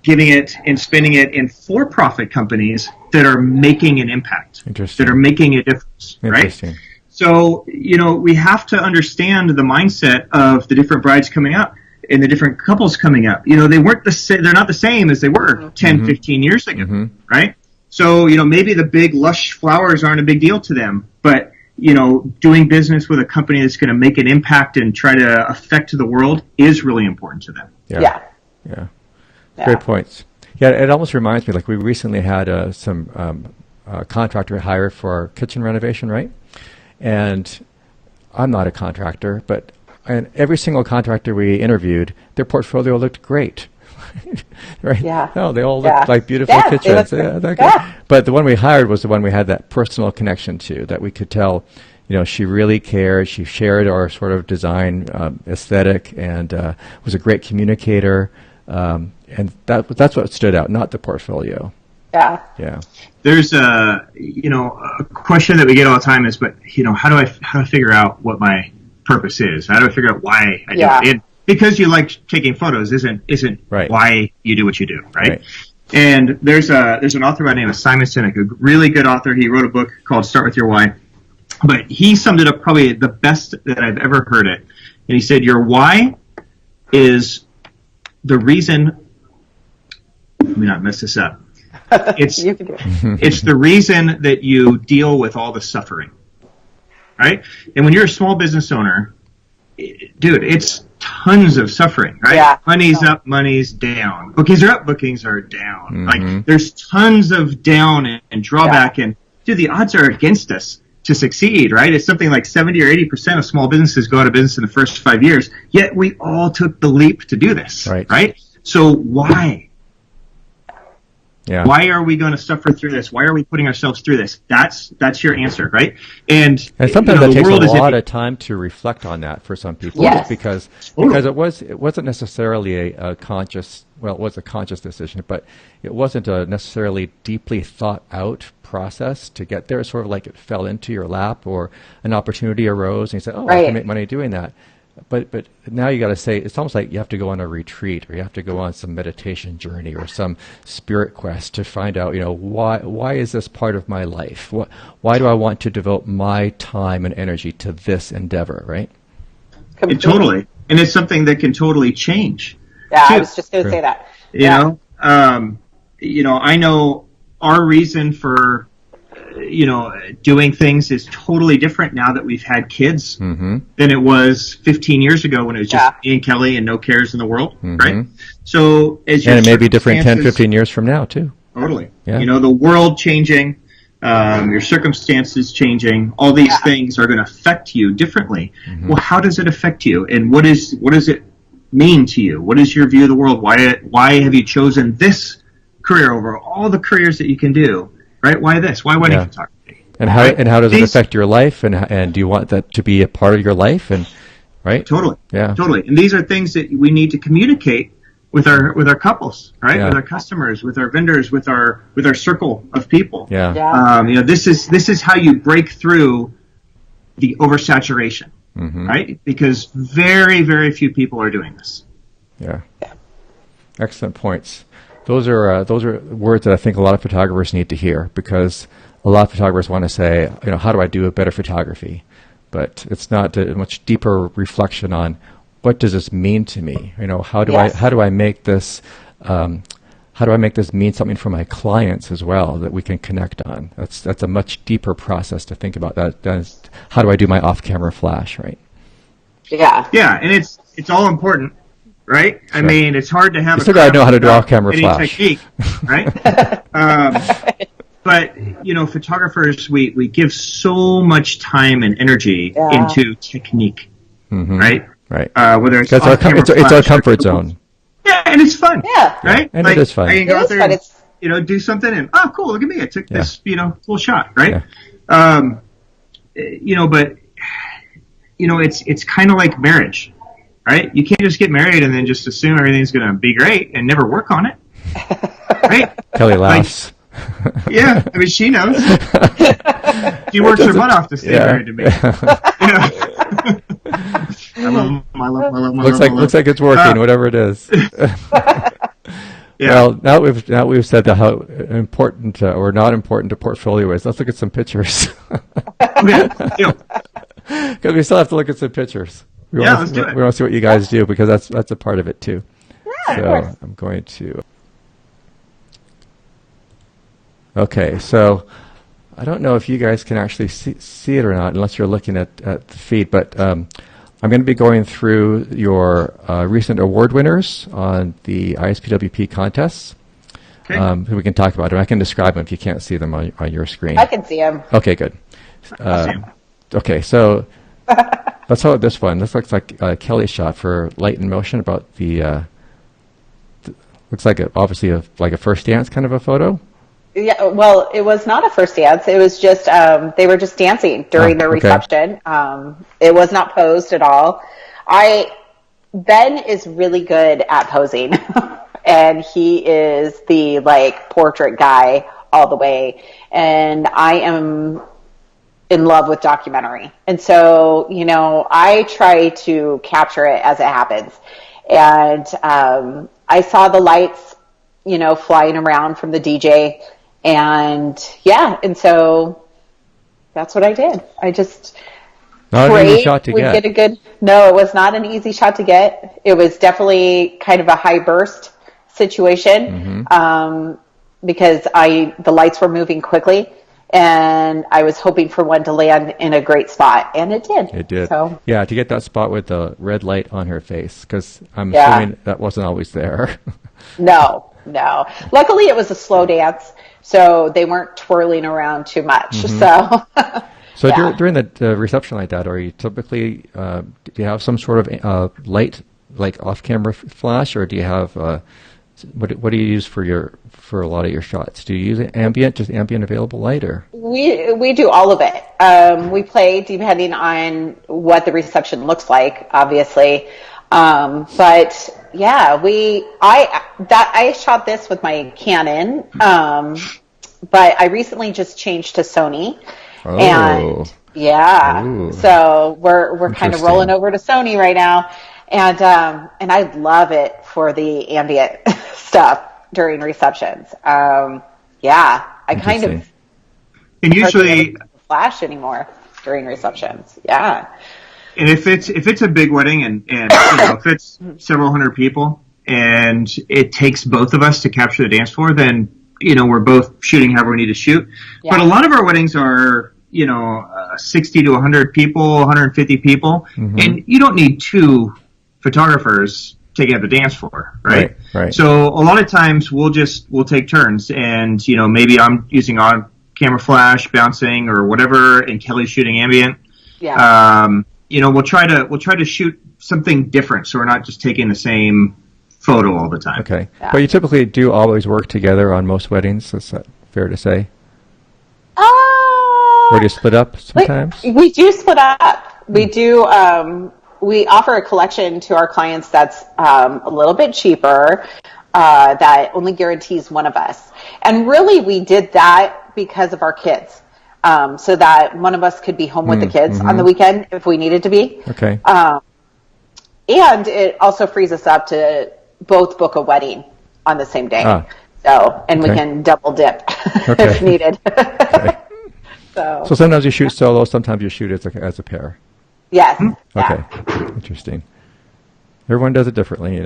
Speaker 2: giving it and spending it in for-profit companies that are making an impact,
Speaker 1: Interesting.
Speaker 2: that are making a difference, right?
Speaker 1: Interesting.
Speaker 2: So, we have to understand the mindset of the different brides coming up and the different couples coming up. They weren't they're not the same as they were 10, 15 years ago, right? So, maybe the big lush flowers aren't a big deal to them, but, doing business with a company that's going to make an impact and try to affect the world is really important to them.
Speaker 3: Yeah.
Speaker 1: Yeah. Great points. Yeah, it almost reminds me, like we recently had some contractor hired for our kitchen renovation, right? And I'm not a contractor, but every single contractor we interviewed, their portfolio looked great. Right?
Speaker 3: Yeah.
Speaker 1: No, they all looked like beautiful kitchens. But the one we hired was the one we had that personal connection to, that we could tell, she really cared. She shared our sort of design aesthetic and was a great communicator. And that's what stood out, not the portfolio.
Speaker 3: Yeah.
Speaker 1: Yeah.
Speaker 2: There's a question that we get all the time is, but how do I figure out what my purpose is? How do I figure out why I do it? And because you like taking photos isn't
Speaker 1: right.
Speaker 2: why you do what you do, right? And there's an author by the name of Simon Sinek, a really good author. He wrote a book called Start With Your Why, but he summed it up probably the best that I've ever heard it. And he said, your why is the reason. Let me not mess this up. It's
Speaker 3: You can do it.
Speaker 2: it's the reason that you deal with all the suffering, right? And when you're a small business owner, dude, it's tons of suffering, right?
Speaker 3: Yeah.
Speaker 2: Money's up, money's down. Bookings are up, bookings are down. Like there's tons of down and drawback, and dude, the odds are against us to succeed, right? It's something like 70 or 80% of small businesses go out of business in the first 5 years. Yet we all took the leap to do this, right? So why?
Speaker 1: Yeah.
Speaker 2: Why are we going to suffer through this? Why are we putting ourselves through this? That's your answer, right? And
Speaker 1: sometimes that takes a lot of time to reflect on that for some people,
Speaker 3: Yes.
Speaker 1: because it wasn't necessarily a conscious. Well, it was a conscious decision, but it wasn't a necessarily deeply thought out process to get there. It's sort of like it fell into your lap, or an opportunity arose, and you said, "Oh, I can make money doing that." But now you got to say, it's almost like you have to go on a retreat, or you have to go on some meditation journey or some spirit quest to find out, why is this part of my life? Why do I want to devote my time and energy to this endeavor, right?
Speaker 2: Totally. And it's something that can totally change.
Speaker 3: Yeah,
Speaker 2: too.
Speaker 3: I was just going to say that.
Speaker 2: I know our reason for doing things is totally different now that we've had kids than it was 15 years ago when it was just me and Kelly and no cares in the world, right? So as your
Speaker 1: and it may be different 10,
Speaker 2: circumstances-
Speaker 1: 15 years from now too.
Speaker 2: Totally.
Speaker 1: Yeah.
Speaker 2: You know, the world changing, your circumstances changing, all these things are going to affect you differently.
Speaker 1: Mm-hmm.
Speaker 2: Well, how does it affect you? And what does it mean to you? What is your view of the world? Why have you chosen this career over all the careers that you can do? Right? Why this? Why wedding photography?
Speaker 1: And how does it affect your life? And do you want that to be a part of your life? And right?
Speaker 2: Totally.
Speaker 1: Yeah.
Speaker 2: Totally. And these are things that we need to communicate with our couples, right?
Speaker 1: Yeah.
Speaker 2: With our customers, with our vendors, with our circle of people.
Speaker 1: Yeah.
Speaker 2: You know, this is how you break through the oversaturation, right? Because very, very few people are doing this.
Speaker 1: Yeah. Excellent points. Those are words that I think a lot of photographers need to hear, because a lot of photographers want to say, you know, how do I do a better photography? But it's not a much deeper reflection on what does this mean to me? You know, how do I make this mean something for my clients as well that we can connect on? That's a much deeper process to think about. That's how do I do my off-camera flash, right?
Speaker 3: Yeah.
Speaker 2: Yeah, and it's all important, right? Sure. I mean, it's hard to have
Speaker 1: you still got to know how to do off-camera flash,
Speaker 2: technique, right? But you know, photographers, we give so much time and energy into technique, right?
Speaker 1: Right.
Speaker 2: Whether it's
Speaker 1: it's our comfort zone.
Speaker 2: Yeah, and it's fun.
Speaker 3: Yeah.
Speaker 2: Right?
Speaker 1: And it is fun.
Speaker 2: I can go out there and, you know, do something and, oh, cool, look at me. I took this, you know, cool shot, right? Yeah. You know, but, you know, it's kind of like marriage, right? You can't just get married and then just assume everything's going to be great and never work on it, right?
Speaker 1: Kelly laughs.
Speaker 2: Yeah, I mean, she knows. She works her butt off to stay married to me. I love my love.
Speaker 1: Looks like it's working, whatever it is. Well, now we've said how important or not important a portfolio is. Let's look at some pictures.
Speaker 2: Okay.
Speaker 1: Because we still have to look at some pictures.
Speaker 2: Let's do it.
Speaker 1: We want to see what you guys do, because that's a part of it too.
Speaker 3: Yeah,
Speaker 1: so
Speaker 3: of course.
Speaker 1: I'm going to. Okay, so I don't know if you guys can actually see it or not, unless you're looking at the feed, but I'm going to be going through your recent award winners on the ISPWP contests. Okay. We can talk about them. I can describe them if you can't see them on your screen.
Speaker 3: I can see them.
Speaker 1: Okay, good. Okay, so let's hold this one. This looks like a Kelly shot for Light and Motion about the looks like obviously like a first dance kind of a photo.
Speaker 3: Yeah, well, it was not a first dance. It was just they were just dancing during the reception. It was not posed at all. Ben is really good at posing, and he is the portrait guy all the way. And I am in love with documentary, and so I try to capture it as it happens. And I saw the lights, flying around from the DJ. And so that's what I did. I just prayed we'd get a good. No, it was not an easy shot to get. It was definitely kind of a high burst situation, because the lights were moving quickly, and I was hoping for one to land in a great spot, and it did.
Speaker 1: It did.
Speaker 3: So,
Speaker 1: yeah, to get that spot with the red light on her face, because I'm assuming that wasn't always there.
Speaker 3: No. Luckily, it was a slow dance, so they weren't twirling around too much. So
Speaker 1: during the reception like that, are you typically do you have some sort of light, like off-camera flash, or do you have what do you use for a lot of your shots? Do you use just ambient available light, or?
Speaker 3: We do all of it. We play depending on what the reception looks like, obviously. But yeah, I shot this with my Canon, but I recently just changed to Sony, and so we're kind of rolling over to Sony right now, and I love it for the ambient stuff during receptions. I kind of
Speaker 2: and usually
Speaker 3: flash anymore during receptions. Yeah.
Speaker 2: And if it's a big wedding and if it's several hundred people and it takes both of us to capture the dance floor, then we're both shooting however we need to shoot. Yeah. But a lot of our weddings are 60 to 100 people, 150 people, and you don't need two photographers taking up the dance floor, right?
Speaker 1: Right.
Speaker 2: So a lot of times we'll take turns, and maybe I'm using on camera flash, bouncing or whatever, and Kelly's shooting ambient.
Speaker 3: Yeah.
Speaker 2: We'll try to shoot something different, so we're not just taking the same photo all the time.
Speaker 1: Okay.
Speaker 3: Yeah.
Speaker 1: But you typically do always work together on most weddings. Is that fair to say? Or do you split up sometimes?
Speaker 3: We do split up. We do. We offer a collection to our clients that's a little bit cheaper, that only guarantees one of us. And really, we did that because of our kids, so that one of us could be home with the kids on the weekend if we needed to be.
Speaker 1: Okay.
Speaker 3: And it also frees us up to both book a wedding on the same day. We can double dip if needed.
Speaker 1: Okay. So sometimes you shoot solo, sometimes you shoot as a pair.
Speaker 3: Yes.
Speaker 1: Okay. Interesting. Everyone does it differently,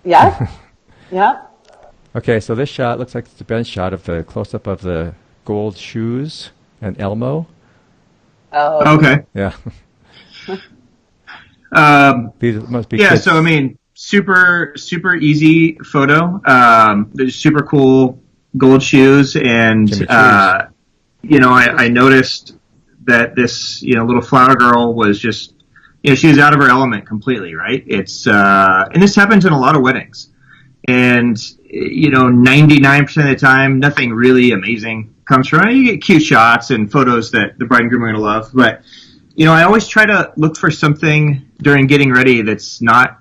Speaker 3: Yeah. Yeah.
Speaker 1: Okay, so this shot looks like it's the Ben's shot of the close-up of the gold shoes and Elmo.
Speaker 3: Oh.
Speaker 2: Okay.
Speaker 1: Yeah. These must be
Speaker 2: kids.
Speaker 1: Kids.
Speaker 2: So I mean, super easy photo. There's super cool gold shoes, and I noticed that this little flower girl was just she was out of her element completely, right? It's and this happens in a lot of weddings, and 99% of the time nothing really amazing comes from it. You get cute shots and photos that the bride and groom are going to love, but I always try to look for something during getting ready that's not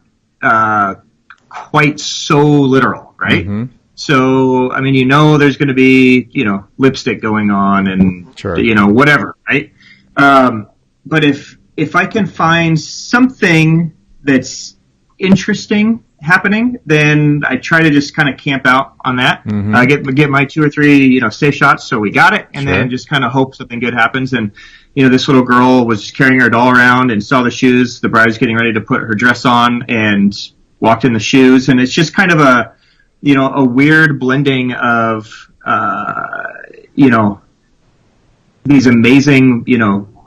Speaker 2: quite so literal, right? Mm-hmm. So, I mean, there's going to be, lipstick going on and,
Speaker 1: sure.
Speaker 2: Whatever, right? But if I can find something that's interesting happening, then I try to just kind of camp out on that. Mm-hmm. I get my 2 or 3, safe shots, so we got it, and then just kind of hope something good happens. And, this little girl was carrying her doll around and saw the shoes. The bride was getting ready to put her dress on and walked in the shoes. And it's just kind of a weird blending of, these amazing,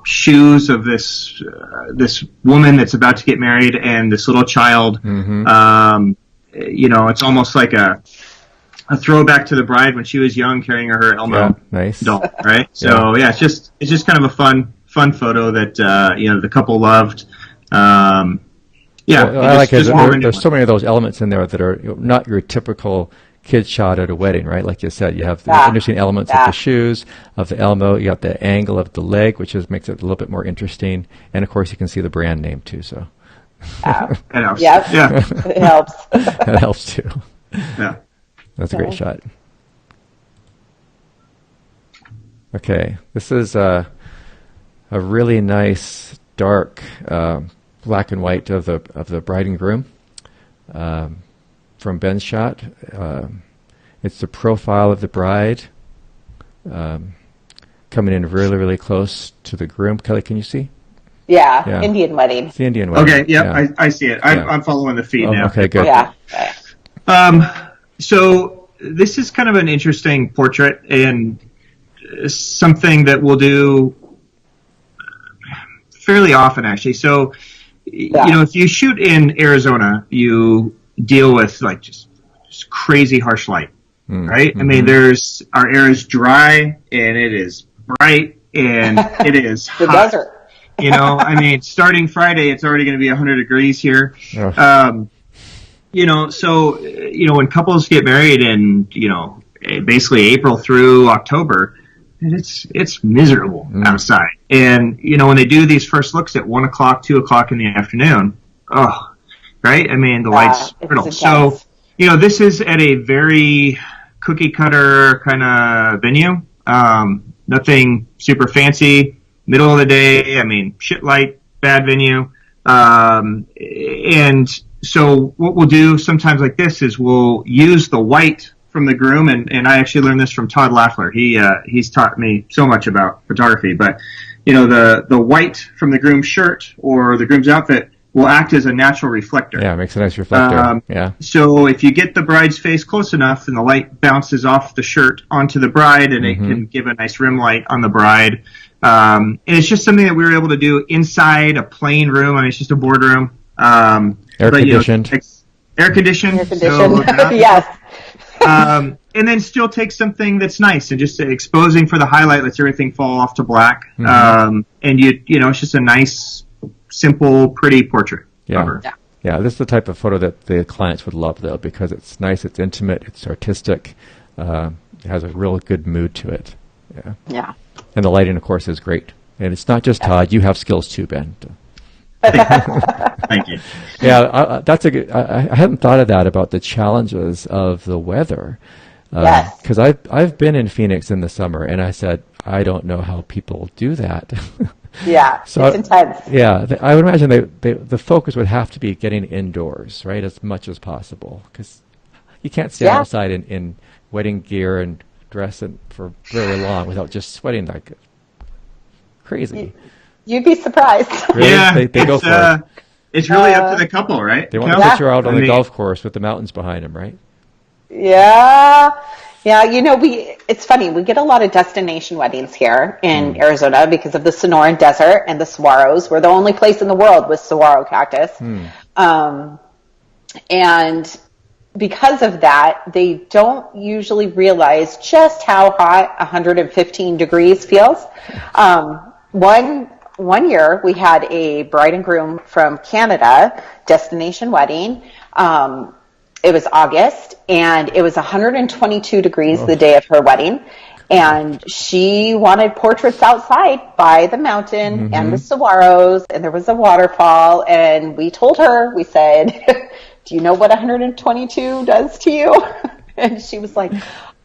Speaker 2: shoes of this woman that's about to get married and this little child. Mm-hmm. It's almost like a throwback to the bride when she was young, carrying her Elmo doll, right? So it's just kind of a fun photo that the couple loved.
Speaker 1: I like it. There's so many of those elements in there that are not your typical kid shot at a wedding, right? Like you said, you have the interesting elements of the shoes, of the Elmo. You got the angle of the leg, which makes it a little bit more interesting. And of course, you can see the brand name too. So
Speaker 2: that helps.
Speaker 3: Yep. Yeah, it helps.
Speaker 1: That helps too.
Speaker 2: Yeah,
Speaker 1: that's a great shot. Okay, this is a really nice dark black and white of the bride and groom. From Ben's shot. It's the profile of the bride coming in really, really close to the groom. Kelly, can you see?
Speaker 3: Yeah. Indian wedding.
Speaker 1: It's the Indian wedding.
Speaker 2: Okay, I see it. I'm following the feed now.
Speaker 1: Okay, good.
Speaker 3: Yeah.
Speaker 2: So this is kind of an interesting portrait and something that we'll do fairly often, actually. So, if you shoot in Arizona, you deal with like just crazy harsh light, right? Mm-hmm. I mean, our air is dry and it is bright and it is
Speaker 3: the
Speaker 2: hot.
Speaker 3: desert.
Speaker 2: I mean, starting Friday, it's already going to be 100 degrees here. Oh. So when couples get married in basically April through October, it's miserable outside. And when they do these first looks at 1 o'clock, 2 o'clock in the afternoon, right? I mean, the light's brittle. So, this is at a very cookie cutter kind of venue. Nothing super fancy. Middle of the day. I mean, shit light, bad venue. And so what we'll do sometimes like this is we'll use the white from the groom. And I actually learned this from Todd Laffler. He's taught me so much about photography. But, the white from the groom's shirt or the groom's outfit will act as a natural reflector.
Speaker 1: Yeah, it makes a nice reflector.
Speaker 2: So if you get the bride's face close enough and the light bounces off the shirt onto the bride and it can give a nice rim light on the bride. And it's just something that we were able to do inside a plain room. I mean, it's just a boardroom.
Speaker 1: Air conditioned.
Speaker 2: Air conditioned.
Speaker 3: Yes.
Speaker 2: And then still take something that's nice and just exposing for the highlight lets everything fall off to black. And it's just a nice, simple, pretty portrait cover.
Speaker 1: Yeah, this is the type of photo that the clients would love, though, because it's nice, it's intimate, it's artistic, it has a real good mood to it. Yeah. And the lighting, of course, is great. And it's not just Todd. You have skills too, Ben.
Speaker 2: Thank you.
Speaker 1: Yeah, that's a good. I hadn't thought of that about the challenges of the weather.
Speaker 3: Yes.
Speaker 1: Because I've been in Phoenix in the summer, and I said I don't know how people do that.
Speaker 3: Yeah, so it's intense.
Speaker 1: Yeah, I would imagine the focus would have to be getting indoors, right, as much as possible, because you can't stand outside in wedding gear and dress for very long without just sweating like crazy.
Speaker 3: You'd be surprised.
Speaker 1: Really?
Speaker 2: Yeah,
Speaker 1: they go for it.
Speaker 2: It's really up to the couple, right?
Speaker 1: They want to put you out on the golf course with the mountains behind them, right?
Speaker 3: Yeah. Yeah, it's funny. We get a lot of destination weddings here in Arizona because of the Sonoran Desert and the saguaros. We're the only place in the world with saguaro cactus. And because of that, they don't usually realize just how hot 115 degrees feels. One year, we had a bride and groom from Canada destination wedding. It was August, and it was 122 degrees the day of her wedding. And she wanted portraits outside by the mountain and the saguaros, and there was a waterfall. And we told her, we said, do you know what 122 does to you? And she was like,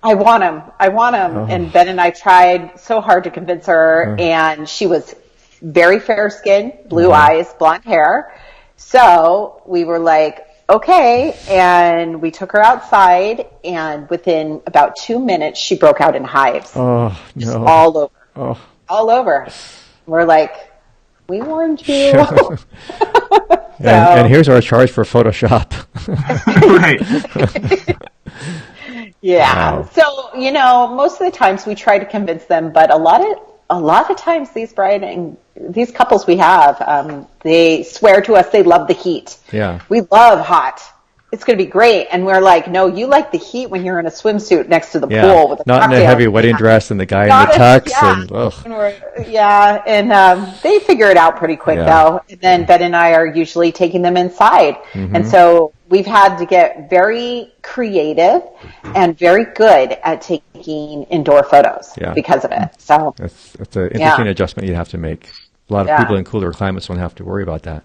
Speaker 3: I want him. And Ben and I tried so hard to convince her, and she was very fair-skinned, blue eyes, blonde hair. So we were like, okay, and we took her outside, and within about 2 minutes, she broke out in hives.
Speaker 1: Oh,
Speaker 3: just
Speaker 1: no.
Speaker 3: all over.
Speaker 1: Oh.
Speaker 3: All over. We're like, we warned you.
Speaker 1: And here's our charge for Photoshop.
Speaker 2: Right.
Speaker 3: Yeah.
Speaker 1: Wow.
Speaker 3: So, most of the times we try to convince them, but a lot of times these couples we have, they swear to us they love the heat.
Speaker 1: Yeah.
Speaker 3: We love hot. It's going to be great. And we're like, no, you like the heat when you're in a swimsuit next to the pool with a
Speaker 1: not
Speaker 3: cocktail.
Speaker 1: in a heavy wedding dress and the guy in the tux.
Speaker 3: And they figure it out pretty quick, though. And then Ben and I are usually taking them inside. And so we've had to get very creative and very good at taking indoor photos because of it. So
Speaker 1: that's an interesting adjustment you have to make. A lot of people in cooler climates won't have to worry about that.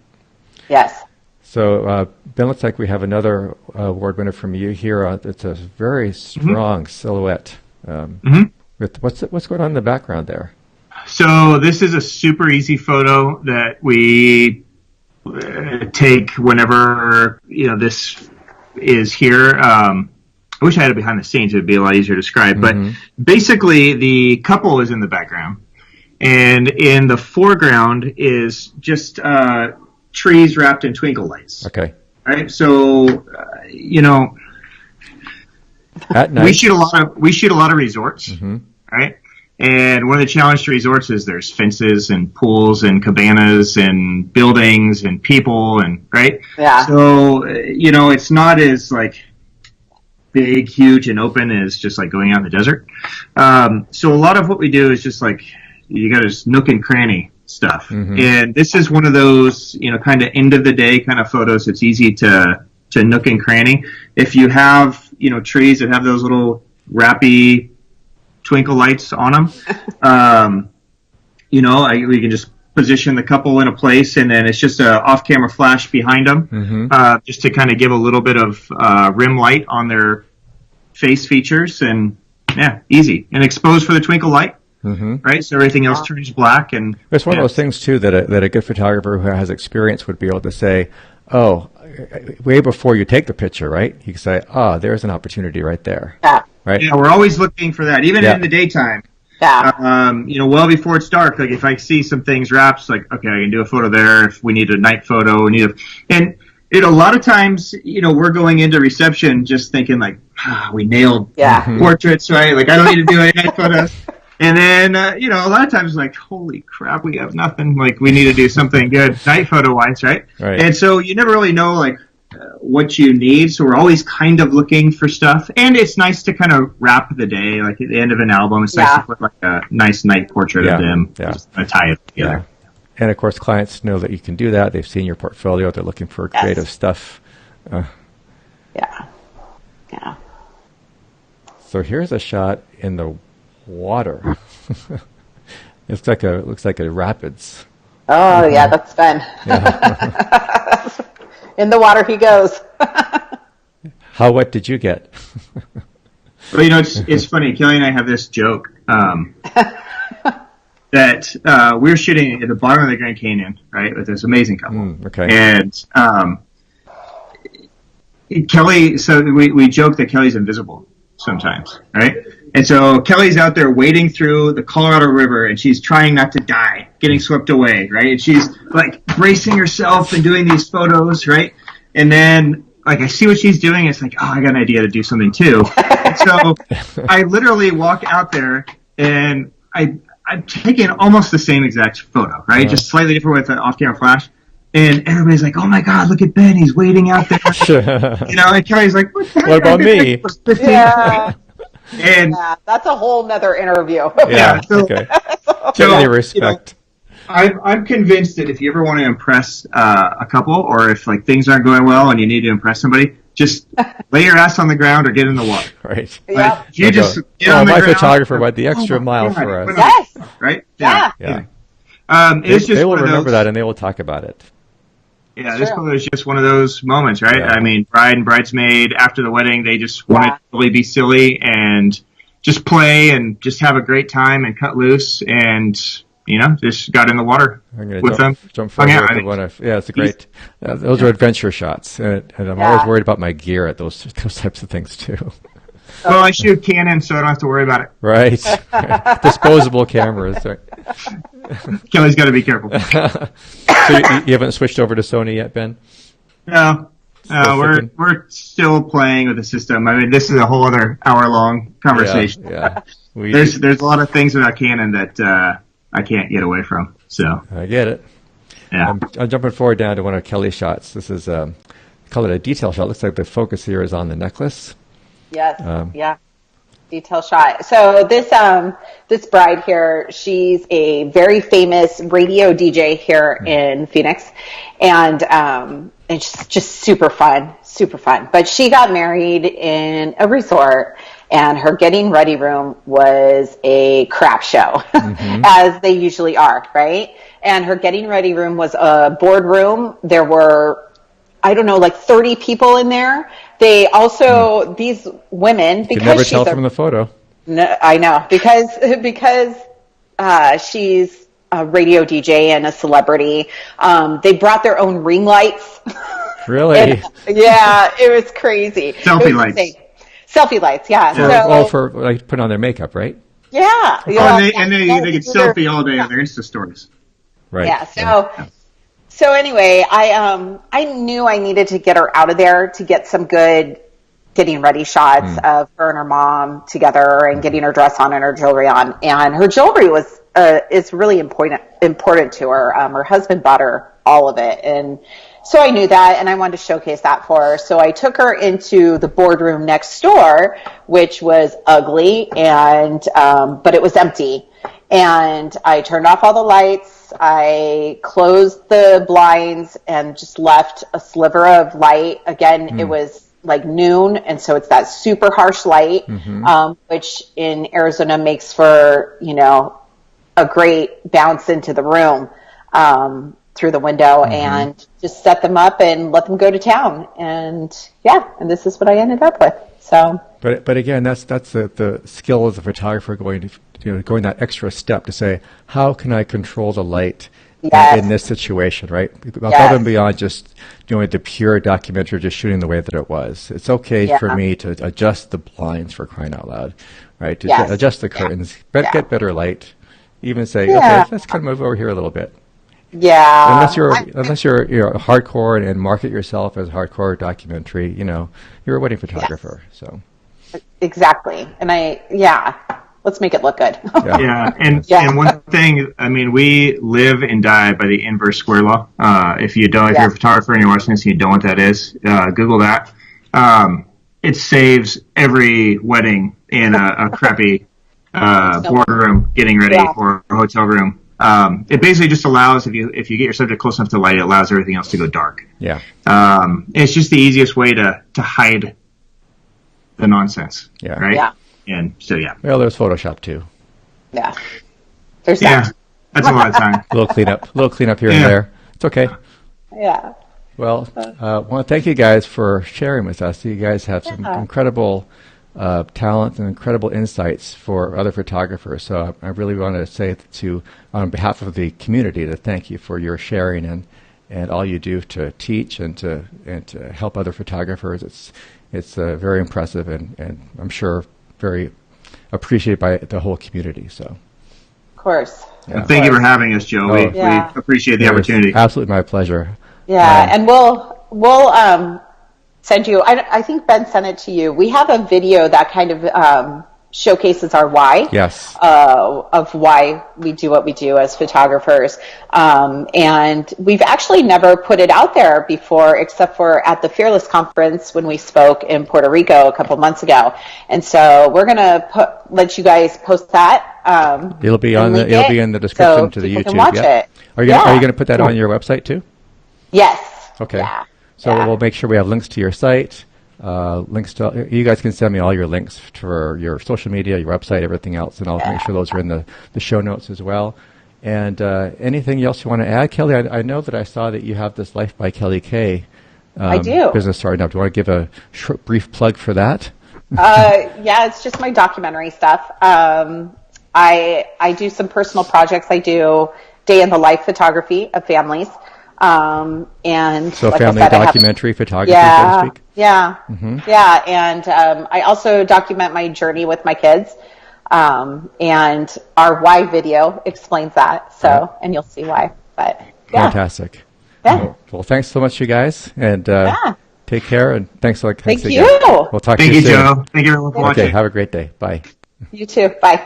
Speaker 3: Yes.
Speaker 1: So, Ben, looks like we have another award winner from you here. It's a very strong silhouette. With what's going on in the background there?
Speaker 2: So this is a super easy photo that we take whenever this is here. I wish I had it behind the scenes; it'd be a lot easier to describe. But basically, the couple is in the background, and in the foreground is just trees wrapped in twinkle lights.
Speaker 1: Okay.
Speaker 2: Right. So,
Speaker 1: at night
Speaker 2: we shoot a lot of resorts. Right. And one of the challenges to resorts is there's fences and pools and cabanas and buildings and people and right.
Speaker 3: Yeah.
Speaker 2: So, it's not as like big, huge and open as just like going out in the desert. So a lot of what we do is just like, you got this nook and cranny stuff. And this is one of those, kind of end of the day kind of photos. It's easy to nook and cranny. If you have, trees that have those little wrappy twinkle lights on them, we can just position the couple in a place, and then it's just a off-camera flash behind them, just to kind of give a little bit of rim light on their face features, and easy and expose for the twinkle light. Right, so everything else turns black, and
Speaker 1: it's one of those things too that a good photographer who has experience would be able to say, "Oh, way before you take the picture, right? You can say, "Oh, there's an opportunity right there." Right.
Speaker 2: Yeah, we're always looking for that, even in the daytime. Well before it's dark. Like if I see some things wrapped, like okay, I can do a photo there. If we need a night photo, and a lot of times, we're going into reception just thinking like, we nailed portraits, right? Like I don't need to do any night photos. And then, a lot of times like, holy crap, we have nothing. Like we need to do something good night photo wise, right? And so you never really know like what you need. So we're always kind of looking for stuff. And it's nice to kind of wrap the day, like at the end of an album. It's nice to put like a nice night portrait of them. Just kind of tie it together.
Speaker 1: Yeah. And of course, clients know that you can do that. They've seen your portfolio. They're looking for creative stuff.
Speaker 3: Yeah.
Speaker 1: So here's a shot in the water. It looks like a rapids.
Speaker 3: Oh, yeah, that's fun. Yeah. In the water he goes.
Speaker 1: How wet did you get?
Speaker 2: Well, it's funny. Kelly and I have this joke that we're shooting at the bottom of the Grand Canyon, right, with this amazing couple.
Speaker 1: Okay.
Speaker 2: And Kelly, so we joke that Kelly's invisible sometimes, right? And so Kelly's out there wading through the Colorado River, and she's trying not to die, getting swept away, right? And she's like bracing herself and doing these photos, right? And then like I see what she's doing, it's like, oh, I got an idea to do something too. And so I literally walk out there and I'm taking almost the same exact photo, right? Just slightly different with an off-camera flash. And everybody's like, oh my God, look at Ben, he's waiting out there. And Kelly's like,
Speaker 1: what about me?
Speaker 3: Yeah.
Speaker 2: And
Speaker 3: that's a whole nother interview.
Speaker 1: So any respect.
Speaker 2: I'm convinced that if you ever want to impress a couple, or if like things aren't going well and you need to impress somebody, just lay your ass on the ground or get in the water.
Speaker 1: Right.
Speaker 3: Yeah.
Speaker 2: You just get on the
Speaker 1: my
Speaker 2: ground.
Speaker 1: photographer went the extra mile for us.
Speaker 3: Yes.
Speaker 2: Right?
Speaker 3: Yeah.
Speaker 2: It's just
Speaker 1: they will
Speaker 2: one of
Speaker 1: remember
Speaker 2: those,
Speaker 1: that and they will talk about it.
Speaker 2: Yeah, this one was just one of those moments, right? Yeah. I mean, bride and bridesmaid after the wedding, they just wanted to really be silly and just play and just have a great time and cut loose and, just got in the water with them.
Speaker 1: Jump forward with one of, it's a great, those are adventure shots. And I'm always worried about my gear at those types of things too.
Speaker 2: Well, I shoot Canon, so I don't have to worry about it.
Speaker 1: Right. Disposable cameras. Right.
Speaker 2: Kelly's got to be careful.
Speaker 1: So you haven't switched over to Sony yet, Ben?
Speaker 2: No. We're still playing with the system. I mean, this is a whole other hour-long conversation.
Speaker 1: Yeah.
Speaker 2: There's a lot of things about Canon that I can't get away from. So
Speaker 1: I get it.
Speaker 2: Yeah.
Speaker 1: I'm jumping forward down to one of Kelly's shots. This is call it a detail shot. Looks like the focus here is on the necklace.
Speaker 3: Yes. Detail shot. So this bride here, she's a very famous radio DJ here in Phoenix, and it's just super fun. But she got married in a resort, and her getting ready room was a crap show, as they usually are, right? And her getting ready room was a boardroom. There were, I don't know, like 30 people in there. They also, these women, because
Speaker 1: you can never tell from the photo.
Speaker 3: No, I know, because she's a radio DJ and a celebrity. They brought their own ring lights.
Speaker 1: Really?
Speaker 3: It was crazy.
Speaker 2: Selfie lights.
Speaker 3: Insane. Selfie lights, yeah.
Speaker 1: For like putting on their makeup, right?
Speaker 3: Yeah.
Speaker 2: They could selfie all day on their Insta stories.
Speaker 1: Right.
Speaker 3: Yeah. So anyway, I knew I needed to get her out of there to get some good getting ready shots of her and her mom together and getting her dress on and her jewelry on. And her jewelry is really important to her. Her husband bought her all of it, and so I knew that, and I wanted to showcase that for her. So I took her into the boardroom next door, which was ugly, and but it was empty. And I turned off all the lights. I closed the blinds and just left a sliver of light. Again, it was like noon, and so it's that super harsh light, which in Arizona makes for, a great bounce into the room through the window, and just set them up and let them go to town. And and this is what I ended up with. So,
Speaker 1: but again, that's the skill as a photographer going that extra step to say, how can I control the light in this situation, right? Above and beyond just doing the pure documentary, just shooting the way that it was. It's okay for me to adjust the blinds, for crying out loud, right? To adjust the curtains, get better light. Even say, okay, let's kind of move over here a little bit.
Speaker 3: Yeah.
Speaker 1: Unless you're hardcore and market yourself as hardcore documentary, you're a wedding photographer. So
Speaker 3: exactly. And let's make it look good.
Speaker 2: And one thing, I mean, we live and die by the inverse square law. If you're a photographer and you're watching this and you don't know what that is, Google that. It saves every wedding in a crappy boardroom getting ready or a hotel room. It basically just allows, if you get your subject close enough to light, it allows everything else to go dark.
Speaker 1: Yeah.
Speaker 2: It's just the easiest way to hide the nonsense.
Speaker 1: Yeah.
Speaker 2: Right?
Speaker 3: Yeah.
Speaker 2: And so, yeah.
Speaker 1: Well, there's Photoshop too.
Speaker 3: Yeah. There's that.
Speaker 2: That's a lot of time.
Speaker 1: A little cleanup here and there. It's okay.
Speaker 3: Yeah.
Speaker 1: Well, I want to thank you guys for sharing with us. You guys have some incredible talent and incredible insights for other photographers. So I really want to say on behalf of the community, to thank you for your sharing and all you do to teach and to help other photographers. It's very impressive and I'm sure very appreciated by the whole community. So,
Speaker 3: of course.
Speaker 2: Yeah. Thank you for having us, Joe. We appreciate the opportunity.
Speaker 1: Absolutely my pleasure.
Speaker 3: Yeah, and we'll send you. I think Ben sent it to you. We have a video that kind of showcases our why.
Speaker 1: Yes.
Speaker 3: Of why we do what we do as photographers, and we've actually never put it out there before, except for at the Fearless conference when we spoke in Puerto Rico a couple months ago. And so we're gonna let you guys post that.
Speaker 1: It'll be in the description to the YouTube.
Speaker 3: Can watch it.
Speaker 1: Are you gonna put that on your website too?
Speaker 3: Yes.
Speaker 1: Okay.
Speaker 3: Yeah.
Speaker 1: So we'll make sure we have links to your site, links to, you guys can send me all your links for your social media, your website, everything else, and I'll make sure those are in the show notes as well. And anything else you want to add, Kelly? I know that I saw that you have this Life by Kelly K
Speaker 3: I do.
Speaker 1: business starting up. Do you want to give a short, brief plug for that?
Speaker 3: Yeah, it's just my documentary stuff. I do some personal projects. I do day in the life photography of families. And
Speaker 1: so
Speaker 3: like
Speaker 1: family
Speaker 3: I said,
Speaker 1: documentary photography, so to speak?
Speaker 3: Yeah.
Speaker 1: Mm-hmm.
Speaker 3: Yeah. And I also document my journey with my kids. And our why video explains that. So, and you'll see why. But yeah.
Speaker 1: Fantastic.
Speaker 3: Yeah.
Speaker 1: Well, thanks so much, you guys. And take care. And thanks
Speaker 3: Thank
Speaker 1: again.
Speaker 3: you.
Speaker 1: We'll talk to you soon.
Speaker 2: Thank you, Joe. Thank you everyone for watching.
Speaker 1: Okay, have a great day. Bye.
Speaker 3: You too. Bye.